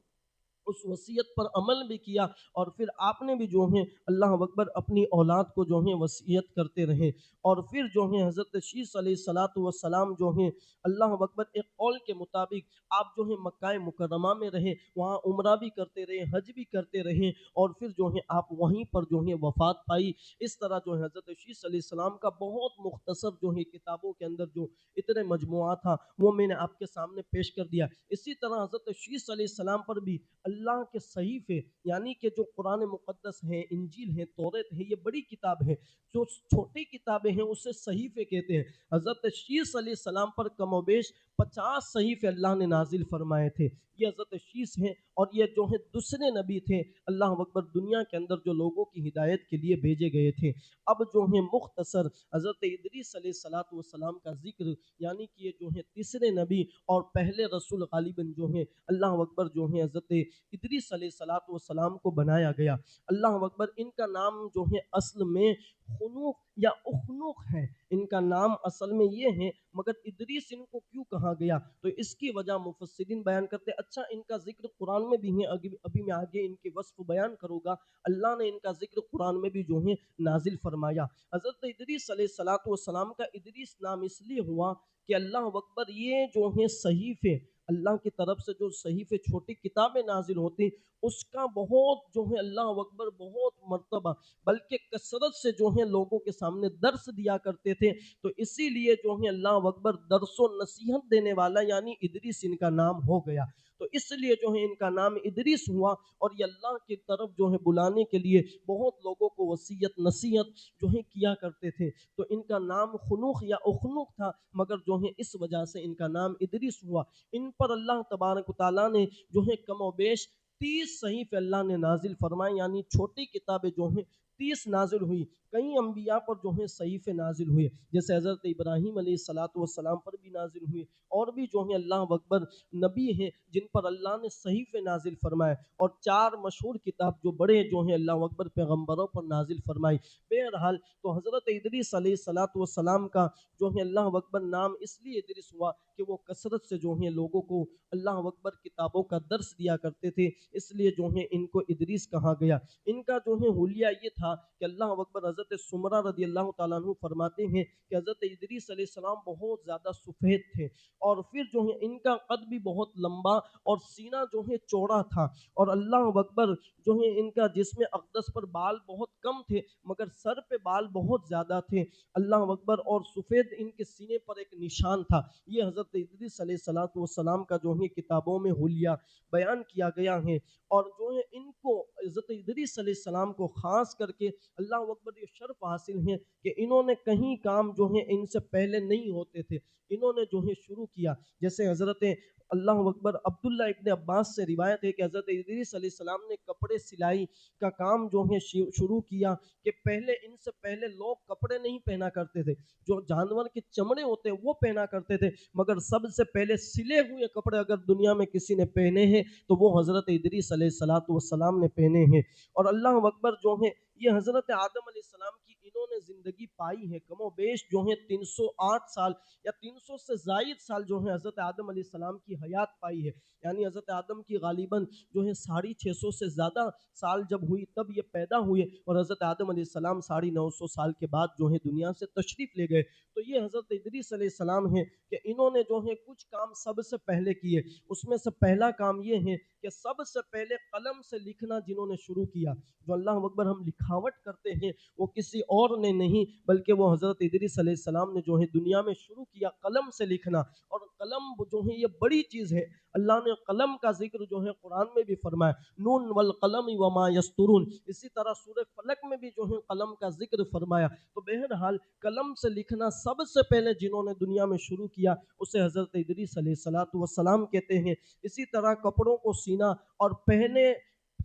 اس وصیت پر عمل بھی کیا، اور پھر آپ نے بھی جو ہے اللہ اکبر اپنی اولاد کو جو ہے وصیت کرتے رہے، اور پھر جو ہے حضرت شیس علیہ الصلاۃ والسلام جو ہیں اللہ اکبر ایک قول کے مطابق آپ جو ہے مکہ مکرمہ میں رہے، وہاں عمرہ بھی کرتے رہے، حج بھی کرتے رہے، اور پھر جو ہے آپ وہیں پر جو ہے وفات پائی۔ اس طرح جو ہے حضرت شیس علیہ السلام کا بہت مختصر جو ہے کتابوں کے اندر جو اتنے مجموعات تھا وہ میں نے آپ کے سامنے پیش کر دیا۔ اسی طرح حضرت شیس علیہ السلام پر بھی اللہ کے صحیفے، یعنی کہ جو قرآن مقدس ہے، انجیل ہے، توریت ہے، یہ بڑی کتاب ہے، جو چھوٹی کتابیں ہیں اسے صحیفے کہتے ہیں۔ حضرت شیس علیہ السلام پر کم و بیش 50 صحیفے اللہ نے نازل فرمائے تھے۔ یہ حضرت شیس ہیں، اور یہ جو ہے دوسرے نبی تھے اللہ اکبر دنیا کے اندر جو لوگوں کی ہدایت کے لیے بھیجے گئے تھے۔ اب جو ہے مختصر حضرت ادریس علیہ الصلاۃ والسلام کا ذکر، یعنی کہ یہ جو ہے تیسرے نبی اور پہلے رسول غالباً جو ہے اللہ اکبر جو ہے حضرت ادریس علیہ الصلاۃ والسلام کو بنایا گیا۔ اللہ اکبر ان کا نام جو ہے اصل میں خنوخ یا اخنوخ ہے، ان کا نام اصل میں یہ ہے، مگر ادریس ان کو کیوں کہا گیا تو اس کی وجہ مفسرین بیان کرتے ہیں۔ اچھا، ان کا ذکر قرآن میں بھی ہے، ابھی میں آگے ان کے وصف بیان کروں گا۔ اللہ نے ان کا ذکر قرآن میں بھی جو ہے نازل فرمایا۔ حضرت ادریس علیہ الصلاۃ والسلام کا ادریس نام اس لیے ہوا کہ اللہ اکبر یہ جو ہیں صحیفے، اللہ کی طرف سے جو صحیفے چھوٹی کتابیں نازل ہوتی، اس کا بہت جو ہے اللہ اکبر بہت مرتبہ بلکہ کثرت سے جو ہے لوگوں کے سامنے درس دیا کرتے تھے، تو اسی لیے جو ہے اللہ اکبر درس و نصیحت دینے والا یعنی ادریس ان کا نام ہو گیا۔ تو اس لیے جو ہے ان کا نام ادریس ہوا، اور یہ اللہ کی طرف جو ہے بلانے کے لیے بہت لوگوں کو وصیت نصیحت جو ہے کیا کرتے تھے، تو ان کا نام خنوخ یا اخنوخ تھا، مگر جو ہے اس وجہ سے ان کا نام ادریس ہوا۔ ان پر اللہ تبارک و تعالیٰ نے جو ہے کم و بیش 30 صحیفے اللہ نے نازل فرمائے، یعنی چھوٹی کتابیں جو ہیں 30 نازل ہوئی۔ کئی انبیاء پر جو ہیں صحیفے نازل ہوئے، جیسے حضرت ابراہیم علیہ الصلاۃ والسلام پر بھی نازل ہوئے، اور بھی جو ہیں اللہ اکبر نبی ہیں جن پر اللہ نے صحیفے نازل فرمائے، اور 4 مشہور کتاب جو بڑے جو ہیں اللہ اکبر پیغمبروں پر نازل فرمائی۔ بہرحال تو حضرت ادریس علیہ الصلاۃ والسلام کا جو ہے اللہ اکبر نام اس لیے ادریس ہوا کہ وہ کثرت سے جو ہیں لوگوں کو اللہ اکبر کتابوں کا درس دیا کرتے تھے، اس لیے جو ہے ان کو ادریس کہا گیا۔ ان کا جو ہے حلیہ یہ تھا کہ اللہ اکبر حضرت سمرہ رضی اللہ تعالیٰ عنہ فرماتے ہیں کہ حضرت ادریس علیہ السلام بہت زیادہ سفید تھے، اور پھر جو ہے ان کا قد بھی بہت لمبا اور سینہ جو ہے چوڑا تھا، اور اللہ اکبر جو ہے ان کا جسم اقدس پر بال بہت کم تھے مگر سر پہ بال بہت زیادہ تھے، اللہ اکبر، اور سفید ان کے سینے پر ایک نشان تھا۔ یہ حضرت ادریس علیہ الصلاۃ والسلام کا جو ہے کتابوں میں حلیہ بیان کیا گیا ہے، اور جو ہے ان کو حضرت ادریس علیہ السلام کو خاص کر کے اللہ اکبر یہ شرف حاصل ہے کہ انہوں نے کہیں کام جو ہے ان سے پہلے نہیں ہوتے تھے، انہوں نے جو ہے شروع کیا۔ جیسے حضرت اللہ اکبر عبداللہ ابن عباس سے روایت ہے کہ حضرت ادریس علیہ السلام نے کپڑے سلائی کا کام جو ہے شروع کیا، کہ پہلے ان سے پہلے لوگ کپڑے نہیں پہنا کرتے تھے، جو جانور کے چمڑے ہوتے ہیں وہ پہنا کرتے تھے، مگر سب سے پہلے سلے ہوئے کپڑے اگر دنیا میں کسی نے پہنے ہیں تو وہ حضرت ادریس علیہ الصلاۃ والسلام نے پہنے ہیں۔ اور اللہ اکبر جو ہے یہ حضرت آدم علیہ السلام کی انہوں نے زندگی پائی ہے، کم و بیش جو ہے 308 سال یا 300 سے زائد سال جو ہے حضرت آدم علیہ السلام کی حیات پائی ہے، یعنی حضرت آدم کی غالباً جو ہے 650 سے زیادہ سال جب ہوئی تب یہ پیدا ہوئے، اور حضرت آدم علیہ السلام 950 سال کے بعد جو ہے دنیا سے تشریف لے گئے۔ تو یہ حضرت ادریس علیہ السلام ہے کہ انہوں نے جو ہے کچھ کام سب سے پہلے کیے، اس میں سے پہلا کام یہ ہے کہ سب سے پہلے قلم سے لکھنا جنہوں نے شروع کیا۔ جو اللہ اکبر ہم لکھاوٹ کرتے ہیں وہ کسی اور نے نہیں بلکہ وہ حضرت ادریس علیہ السلام نے جو ہے دنیا میں شروع کیا قلم سے لکھنا، اور قلم جو ہے یہ بڑی چیز ہے۔ اللہ نے قلم کا ذکر جو ہے قرآن میں بھی فرمایا، نون والقلم وما یسطرون، اسی طرح سورہ فلق میں بھی جو ہے قلم کا ذکر فرمایا۔ تو بہرحال قلم سے لکھنا سب سے پہلے جنہوں نے دنیا میں شروع کیا اسے حضرت ادریس علیہ الصلاۃ والسلام کہتے ہیں۔ اسی طرح کپڑوں کو سینا اور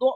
2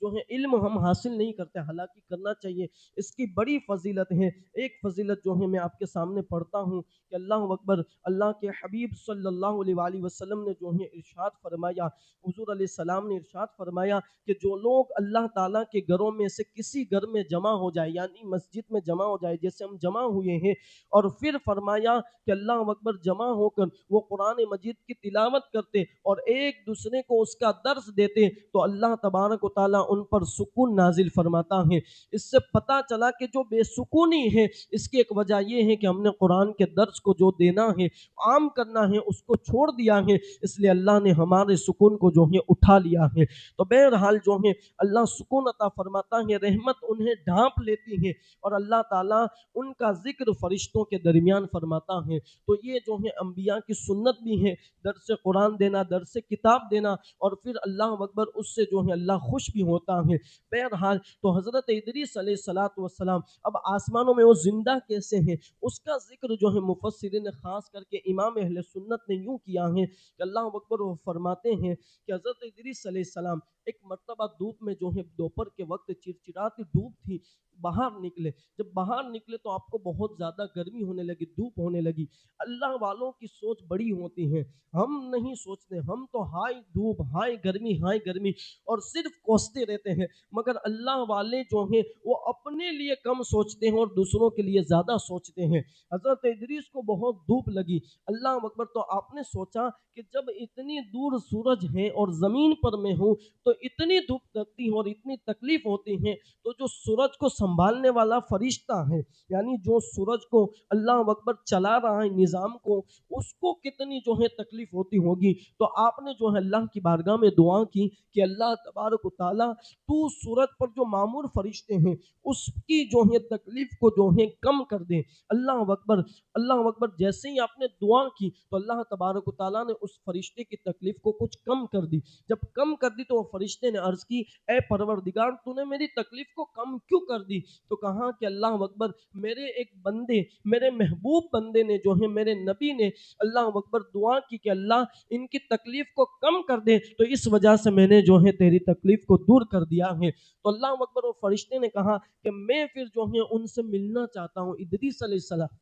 جو ہے علم ہم حاصل نہیں کرتے، حالانکہ کرنا چاہیے، اس کی بڑی فضیلت ہے۔ ایک فضیلت جو ہے میں آپ کے سامنے پڑھتا ہوں کہ اللہ اکبر، اللہ کے حبیب صلی اللہ علیہ وآلہ وسلم نے جو ہے ارشاد فرمایا، حضور علیہ السلام نے ارشاد فرمایا کہ جو لوگ اللہ تعالیٰ کے گھروں میں سے کسی گھر میں جمع ہو جائے، یعنی مسجد میں جمع ہو جائے، جیسے ہم جمع ہوئے ہیں، اور پھر فرمایا کہ اللہ اکبر جمع ہو کر وہ قرآن مجید کی تلاوت کرتے اور ایک دوسرے کو اس کا درس دیتے، تو اللہ تبارک و تعالیٰ ان پر سکون نازل فرماتا ہے۔ اس سے پتہ چلا کہ جو بے سکونی ہے، اس کی ایک وجہ یہ ہے کہ ہم نے قرآن کے درس کو جو دینا ہے، عام کرنا ہے، اس کو چھوڑ دیا ہے، اس لیے اللہ نے ہمارے سکون کو جو ہے اٹھا لیا ہے۔ تو بہرحال جو ہے اللہ سکون عطا فرماتا ہے، رحمت انہیں ڈھانپ لیتی ہے، اور اللہ تعالیٰ ان کا ذکر فرشتوں کے درمیان فرماتا ہے۔ تو یہ جو ہے انبیاء کی سنت بھی ہے، درس قرآن دینا، درس کتاب دینا، اور پھر اللہ اکبر اس سے جو ہے اللہ خوش بھی ہوتا ہے۔ بہرحال تو حضرت ادریس علیہ الصلوۃ والسلام اب آسمانوں میں وہ زندہ کیسے ہیں، اس کا ذکر جو ہے مفسرین خاص کر کے امام اہل سنت نے یوں کیا ہے کہ اللہ اکبر وہ فرماتے ہیں کہ حضرت ادریس علیہ السلام ایک مرتبہ دھوپ میں جو ہے دوپہر کے وقت چرچراتی دھوپ تھی، باہر نکلے۔ جب باہر نکلے تو آپ کو بہت زیادہ گرمی ہونے لگی، دھوپ ہونے لگی۔ اللہ والوں کی سوچ بڑی ہوتی ہے، ہم نہیں سوچتے، ہم تو ہائی دھوپ، ہائی گرمی اور صرف کوستے رہتے ہیں، مگر اللہ والے جو ہیں وہ اپنے لیے کم سوچتے ہیں اور دوسروں کے لیے زیادہ سوچتے ہیں۔ حضرت ادریس کو بہت دھوپ لگی، اللہ اکبر، تو آپ نے سوچا کہ جب اتنی دور سورج ہے اور زمین پر میں ہوں تو اتنی دھوپ لگتی ہے اور اتنی تکلیف ہوتی ہے، تو جو سورج کو سنبھالنے والا فرشتہ ہے، یعنی جو سورج کو اللہ اکبر چلا رہا ہے نظام کو، اس کو کتنی جو ہے تکلیف ہوتی ہوگی۔ تو آپ نے جو ہے اللہ کی بارگاہ میں دعا کی کہ اللہ تبارک و تعالیٰ تو سورج پر جو معمور فرشتے ہیں اس کی جو ہے تکلیف کو جو ہے کم کر دے۔ اللہ اکبر، اللہ اکبر، جیسے ہی آپ نے دعا کی تو اللہ تبارک و تعالیٰ نے اس فرشتے کی تکلیف کو کچھ کم کر دی۔ جب کم کر دی تو وہ فرشتے نے عرض کی، اے پروردگار، تو نے میری تکلیف کو کم کیوں کر دی؟ تو کہا کہ اللہ اکبر، میرے ایک بندے، میرے محبوب بندے نے جو ہے، میرے نبی نے اللہ اکبر دعا کی کہ اللہ ان کی تکلیف کو کم کر دے، تو اس وجہ سے میں نے جو ہے تیری تکلیف کو دور کر دیا ہے۔ تو اللہ اکبر، وہ فرشتے نے کہا کہ میں پھر جو ہے ان سے ملنا چاہتا ہوں، ادریس علیہ السلام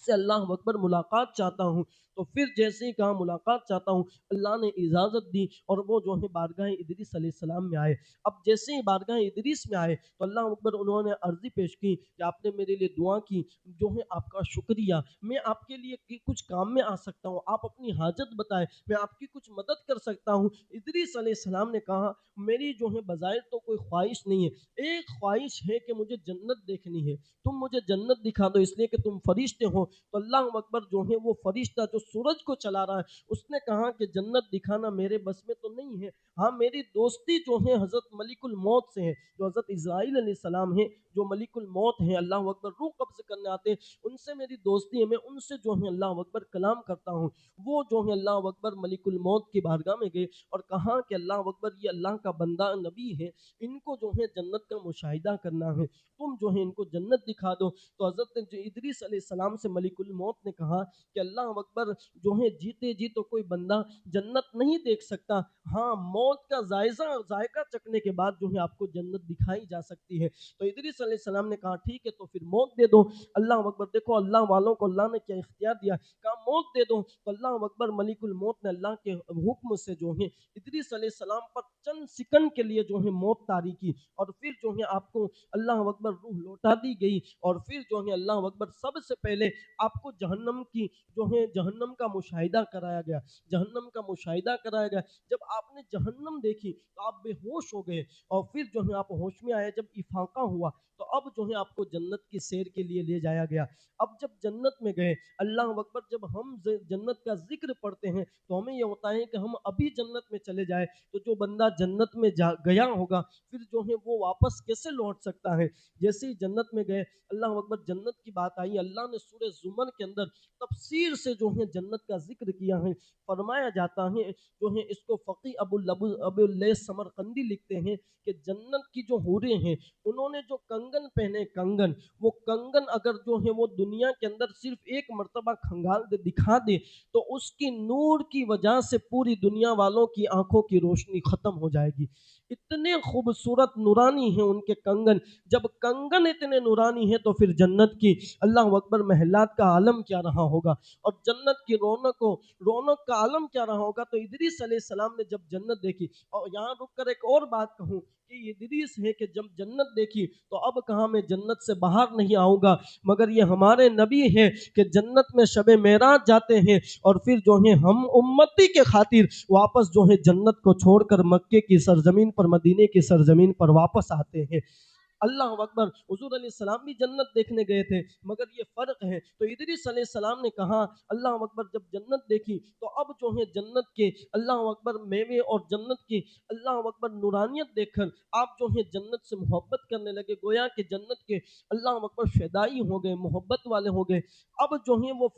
سے اللہ اکبر ملاقات چاہتا ہوں۔ تو پھر جیسے ہی کہا ملاقات چاہتا ہوں، اللہ نے اجازت دی اور وہ جو ہے بارگاہ ادریس علیہ السلام میں آئے۔ اب جیسے ہی بارگاہ ادریس میں آئے تو اللہ اکبر انہوں نے عرضی پیش کی کہ آپ نے میرے لیے دعا کی، جو ہے آپ کا شکریہ، میں آپ کے لیے کچھ کام میں آ سکتا ہوں، آپ اپنی حاجت بتائیں، میں آپ کی کچھ مدد کر سکتا ہوں۔ ادریس علیہ السلام نے کہا میری جو ہے بظاہر تو کوئی خواہش نہیں ہے، ایک خواہش ہے کہ مجھے جنت دیکھنی ہے، تم مجھے جنت دکھا دو، اس لیے کہ تم فرشتے ہو۔ تو اللہ اکبر جو ہے وہ فرشتہ جو سورج کو چلا رہا ہے اس نے کہا کہ جنت دکھانا میرے بس میں تو نہیں ہے، ہاں میری دوستی جو ہے حضرت ملک الموت سے ہے، جو حضرت اسرائیل علیہ السلام ہے، جو ملک الموت ہیں، اللہ اکبر، روح قبض کرنے آتے ہیں، ان سے میری دوستی ہے، میں ان سے جو ہے اللہ اکبر کلام کرتا ہوں۔ وہ جو ہے اللہ اکبر ملک الموت کی بارگاہ میں گئے اور کہا کہ اللہ اکبر، یہ اللہ کا بندہ نبی ہے، ان کو جو ہے جنت کا مشاہدہ کرنا ہے، تم جو ہے ان کو جنت دکھا دو۔ تو حضرت ادریس علیہ السلام سے ملک الموت نے کہا کہ اللہ اکبر، جو ہے جیتے جی تو کوئی بندہ جنت نہیں دیکھ سکتا، ہاں موت کا ذائقہ چکھنے کے بعد جو ہے آپ کو جنت دکھائی جا سکتی ہے۔ تو ادریس علیہ السلام نے کہا ٹھیک ہے، تو پھر موت دے دو۔ اللہ اکبر، دیکھو اللہ والوں کو اللہ نے کیا اختیار دیا، کہا موت دے دو۔ تو اللہ اکبر، ملک الموت نے اللہ کے حکم سے جو ہے ادریس علیہ السلام پر چند سیکنڈ کے لیے جو ہے موت طاری کی، اور پھر جو ہے آپ کو اللہ اکبر روح لوٹا دی گئی، اور پھر جو ہے اللہ اکبر سب سے پہلے آپ کو جہنم کی جو ہے جہنم کا مشاہدہ کرایا گیا، جہنم کا مشاہدہ کرایا گیا۔ جب آپ نے جہنم دیکھی تو آپ بے ہوش ہو گئے، اور پھر جو ہے آپ ہوش میں آئے، جب افاقہ ہوا تو اب جو ہے آپ کو جنت کی سیر کے لیے لے جایا گیا۔ اب جب جنت میں گئے، اللہ اکبر، جب ہم جنت کا ذکر پڑھتے ہیں تو ہمیں یہ ہوتا ہے کہ ہم ابھی جنت میں چلے جائیں، تو جو بندہ جنت میں گیا ہوگا پھر جو ہے وہ واپس کیسے لوٹ سکتا ہے؟ جیسے ہی جنت میں گئے، اللہ اکبر، جنت کی بات آئی، اللہ نے سورہ زمر کے اندر تفسیر سے جو ہے جنت کا ذکر کیا ہے. فرمایا جاتا ہے جو ہے اس کو فقی ابو اللیث سمرقندی لکھتے ہیں کہ جنت کی جو حوریں ہیں انہوں نے جو کنگن پہنے کنگن، وہ کنگن اگر جو ہے وہ دنیا کے اندر صرف ایک مرتبہ کھنگال دے دکھا دے تو اس کی نور کی وجہ سے پوری دنیا والوں کی آنکھوں کی روشنی ختم ہو جائے گی. اتنے خوبصورت نورانی ہیں ان کے کنگن. جب کنگن اتنے نورانی ہیں تو پھر جنت کی اللہ اکبر محلات کا عالم کیا رہا ہوگا، اور جنت کی رونق کا عالم کیا رہا ہوگا. تو ادریس علیہ السلام نے جب جنت دیکھی، اور یہاں رک کر ایک اور بات کہوں کہ ادریس ہے کہ جب جنت دیکھی تو اب کہاں میں جنت سے باہر نہیں آؤں گا، مگر یہ ہمارے نبی ہیں کہ جنت میں شب معراج جاتے ہیں اور پھر جو ہے ہم امتی کے خاطر واپس جو ہے جنت کو چھوڑ کر مکے کی سرزمین پر، مدینے کی سرزمین پر واپس آتے ہیں. اللہ اکبر. حضور علیہ السلام بھی جنت دیکھنے گئے تھے مگر یہ فرق ہے. تو ادریس علیہ السلام نے کہا اللہ اکبر جب جنت دیکھی تو اب جو ہے جنت کے اللہ اکبر میوے اور جنت کی اللہ اکبر نورانیت دیکھ کر آپ جو ہے جنت سے محبت کرنے لگے، گویا کہ جنت کے اللہ اکبر فدائی ہو گئے، محبت والے ہو گئے. اب جو ہے وہ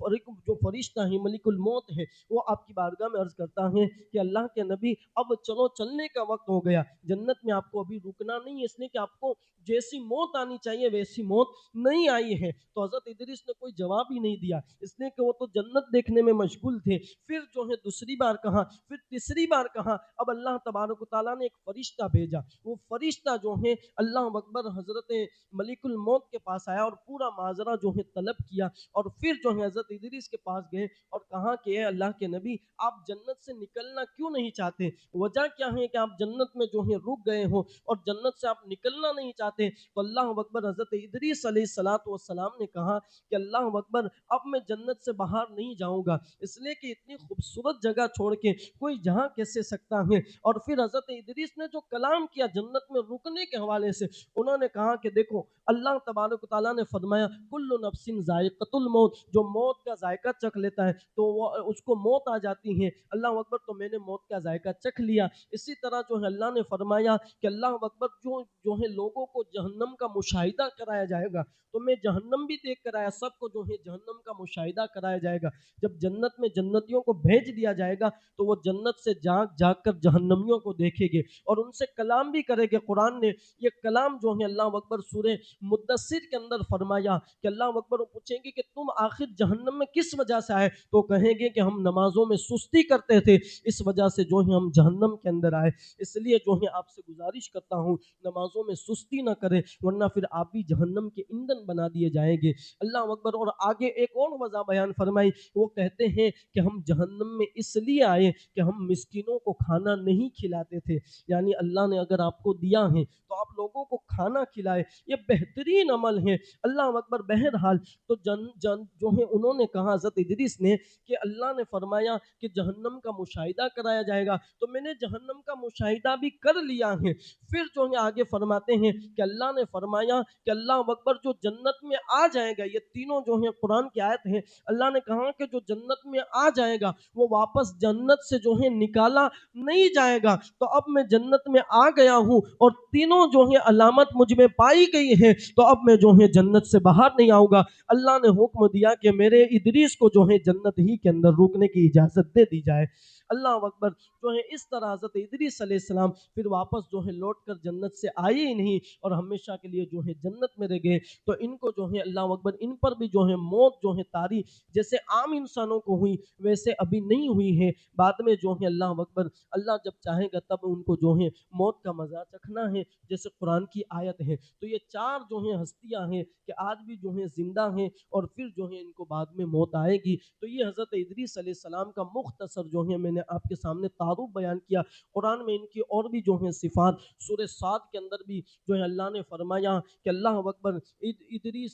جو فرشتہ ہے ملک الموت ہے وہ آپ کی بارگاہ میں عرض کرتا ہے کہ اللہ کے نبی اب چلو چلنے کا وقت ہو گیا، جنت میں آپ کو ابھی رکنا نہیں ہے، اس لیے کہ آپ کو جیسی موت آنی چاہیے ویسی موت نہیں آئی ہے. تو حضرت ادریس نے کوئی جواب ہی نہیں دیا، اس لیے کہ وہ تو جنت دیکھنے میں مشغول تھے. پھر جو ہے دوسری بار کہا، پھر تیسری بار کہا. اب اللہ تبارک و تعالیٰ نے ایک فرشتہ بھیجا. وہ فرشتہ جو ہے اللہ اکبر حضرت ملک الموت کے پاس آیا اور پورا ماجرا جو ہے طلب کیا، اور پھر جو ہے حضرت ادریس کے پاس گئے اور کہا کہ اے اللہ کے نبی آپ جنت سے نکلنا کیوں نہیں چاہتے؟ وجہ کیا ہے کہ آپ جنت میں جو ہے رک گئے ہو اور جنت سے آپ نکلنا نہیں چاہتے؟ تو اللہ اکبر حضرت ادریس علیہ السلام نے کہا کہ اللہ اکبر اب میں جنت سے باہر نہیں جاؤں گا، اس لیے کہ اتنی خوبصورت جگہ چھوڑ کے کوئی جہاں کیسے سکتا ہے. اور پھر حضرت ادریس نے جو کلام کیا جنت میں رکنے کے حوالے سے، انہوں نے کہا کہ دیکھو اللہ تبارک و تعالیٰ نے فرمایا کل نفس ذائقۃ الموت، جو موت کا ذائقہ چکھ لیتا ہے تو وہ اس کو موت آ جاتی ہے. اللہ اکبر تو میں نے موت کا ذائقہ چکھ لیا. اسی طرح جو ہے اللہ نے فرمایا کہ اللہ اکبر جو ہے لوگوں کو جہنم کا مشاہدہ کرایا جائے گا، تو میں جہنم بھی دیکھ کر آیا، سب کو جو ہے جہنم کا مشاہدہ کرایا جائے گا. جب جنت میں جنتیوں کو بھیج دیا جائے گا تو وہ جنت سے جاگ کر جہنمیوں کو دیکھیں گے اور ان سے کلام بھی کرے گے. قرآن نے یہ کلام جو ہے اللہ اکبر سورہ مدثر کے اندر فرمایا کہ اللہ اکبر پوچھیں گے کہ تم آخر جہنم میں کس وجہ سے آئے؟ تو کہیں گے کہ ہم نمازوں میں سستی کرتے تھے، اس وجہ سے جو ہے ہم جہنم کے اندر آئے. اس لیے جو ہے آپ سے گزارش کرتا ہوں نمازوں میں سستی نہ کریں ورنہ پھر آپ بھی جہنم کے ایندھن بنا دیے جائیں گے. اللہ اکبر. اور آگے ایک اور وجہ بیان فرمائی، وہ کہتے ہیں کہ ہم جہنم میں اس لیے آئے کہ ہم مسکینوں کو کھانا نہیں کھلاتے تھے، یعنی اللہ نے اگر آپ کو دیا ہے تو آپ لوگوں کو کھانا کھلائے، یہ بہترین عمل ہے. اللہ اکبر. بہرحال تو جو ہے انہوں نے کہا حضرت ادریس نے کہ اللہ نے فرمایا کہ جہنم کا مشاہدہ کرایا جائے گا، تو میں نے جہنم کا مشاہدہ بھی کر لیا ہے. پھر جو ہے آگے فرماتے ہیں کہ اللہ نے فرمایا کہ اللہ اکبر جو جنت میں آ جائے گا، یہ تینوں جو ہیں قرآن کی آیت ہیں، اللہ نے کہا کہ جو جنت میں آ جائے گا وہ واپس جنت سے جو ہے نکالا نہیں جائے گا. تو اب میں جنت میں آ گیا ہوں اور تینوں جو ہے علامت مجھ میں پائی گئی ہے، تو اب میں جو ہے جنت سے باہر نہیں آؤں گا. اللہ نے حکم دیا کہ میرے ادریس کو جو ہے جنت ہی کے اندر رکنے کی اجازت دے دی جائے. اللہ اکبر. جو ہے اس طرح حضرت ادریس علیہ السلام پھر واپس جو ہے لوٹ کر جنت سے آئے ہی نہیں اور ہمیشہ کے لیے جو ہے جنت میں رہ گئے. تو ان کو جو ہے اللہ اکبر ان پر بھی جو ہے موت جو ہے طاری جیسے عام انسانوں کو ہوئی ویسے ابھی نہیں ہوئی ہے. بعد میں جو ہے اللہ اکبر اللہ جب چاہے گا تب ان کو جو ہے موت کا مزہ چکھنا ہے جیسے قرآن کی آیت ہے. تو یہ چار جو ہیں ہستیاں ہیں کہ آج بھی جو ہیں زندہ ہیں اور پھر جو ہے ان کو بعد میں موت آئے گی. تو یہ حضرت ادریس علیہ السلام کا مختصر جو ہے میں نے آپ کے سامنے تعارف بیان کیا. قرآن میں ان کی اور بھی جو ہیں صفات سورہ صاد کے اندر بھی جو ہے اللہ نے فرمایا کہ اللہ اکبر ادریس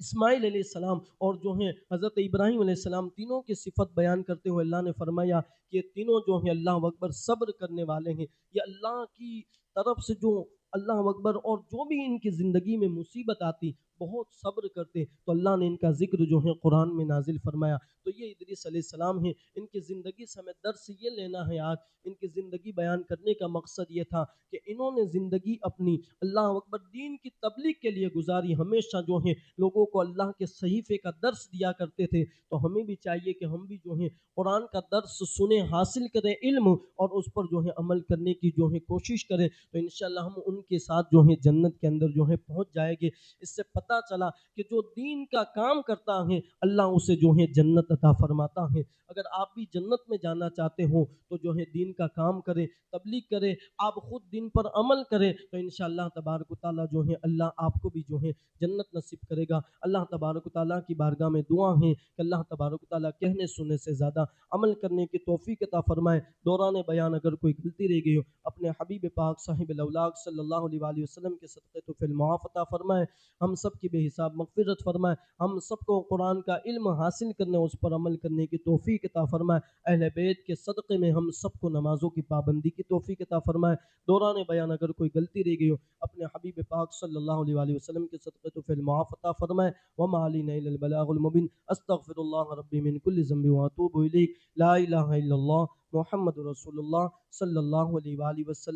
اسماعیل علیہ السلام اور جو ہیں حضرت ابراہیم علیہ السلام تینوں کی صفت بیان کرتے ہوئے اللہ نے فرمایا کہ یہ تینوں جو ہیں اللہ اکبر صبر کرنے والے ہیں. یہ اللہ کی طرف سے جو اللہ اکبر اور جو بھی ان کی زندگی میں مصیبت آتی بہت صبر کرتے، تو اللہ نے ان کا ذکر جو ہے قرآن میں نازل فرمایا۔ تو یہ ادریس علیہ السلام ہیں، ان کی زندگی سے ہمیں درس یہ لینا ہے آج۔ ان کی زندگی بیان کرنے کا مقصد یہ تھا کہ انہوں نے زندگی اپنی اللہ اکبر دین کی تبلیغ کے لیے گزاری، ہمیشہ جو ہے لوگوں کو اللہ کے صحیفے کا درس دیا کرتے تھے۔ تو ہمیں بھی چاہیے کہ ہم بھی جو ہے قرآن کا درس سنیں، حاصل کریں علم، اور اس پر جو ہے عمل کرنے کی جو ہے کوشش کریں، تو انشاءاللہ ہم ان کے ساتھ جو ہے جنت کے اندر جو ہے پہنچ جائیں گے۔ اس سے پتہ چلا کہ جو دین کا کام کرتا ہے اللہ اسے جو ہے جنت عطا فرماتا ہے۔ اگر آپ بھی جنت میں جانا چاہتے ہو تو جو ہے دین کا کام کریں، تبلیغ کریں، آپ خود دین پر عمل کریں، تو انشاءاللہ تبارک و تعالیٰ جو ہے اللہ آپ کو بھی جو ہے جنت نصیب کرے گا۔ اللہ تبارک و تعالیٰ کی بارگاہ میں دعا ہے کہ اللہ تبارک و تعالیٰ کہنے سننے سے زیادہ عمل کرنے کی توفیق عطا فرمائے۔ دوران بیان اگر کوئی غلطی رہ گئی ہو اپنے حبیب پاک صاحب الاولاق صلی اللہ علیہ وآلہ وسلم کے صدقے تو فی المعاف عطا فرمائے، ہم سب کی بے حساب مغفرت فرمائے، ہم سب کو قرآن کا علم حاصل کرنے اس پر عمل کرنے کی توفیق عطا فرمائے، اہل بیت کے صدقے میں ہم سب کو نمازوں کی پابندی کی توفیق عطا فرمائے۔ دوران بیان اگر کوئی غلطی رہ گئی ہو اپنے حبیب پاک صلی اللہ علیہ وآلہ وسلم کے صدقے تو فی المعاف عطا فرمائے۔ وما علینا الا البلاغ المبین۔ استغفر اللہ ربی من کل ذنب واتوب الیہ۔ لا الہ الا اللہ محمد رسول اللہ صلی اللہ علیہ وآلہ وسلم۔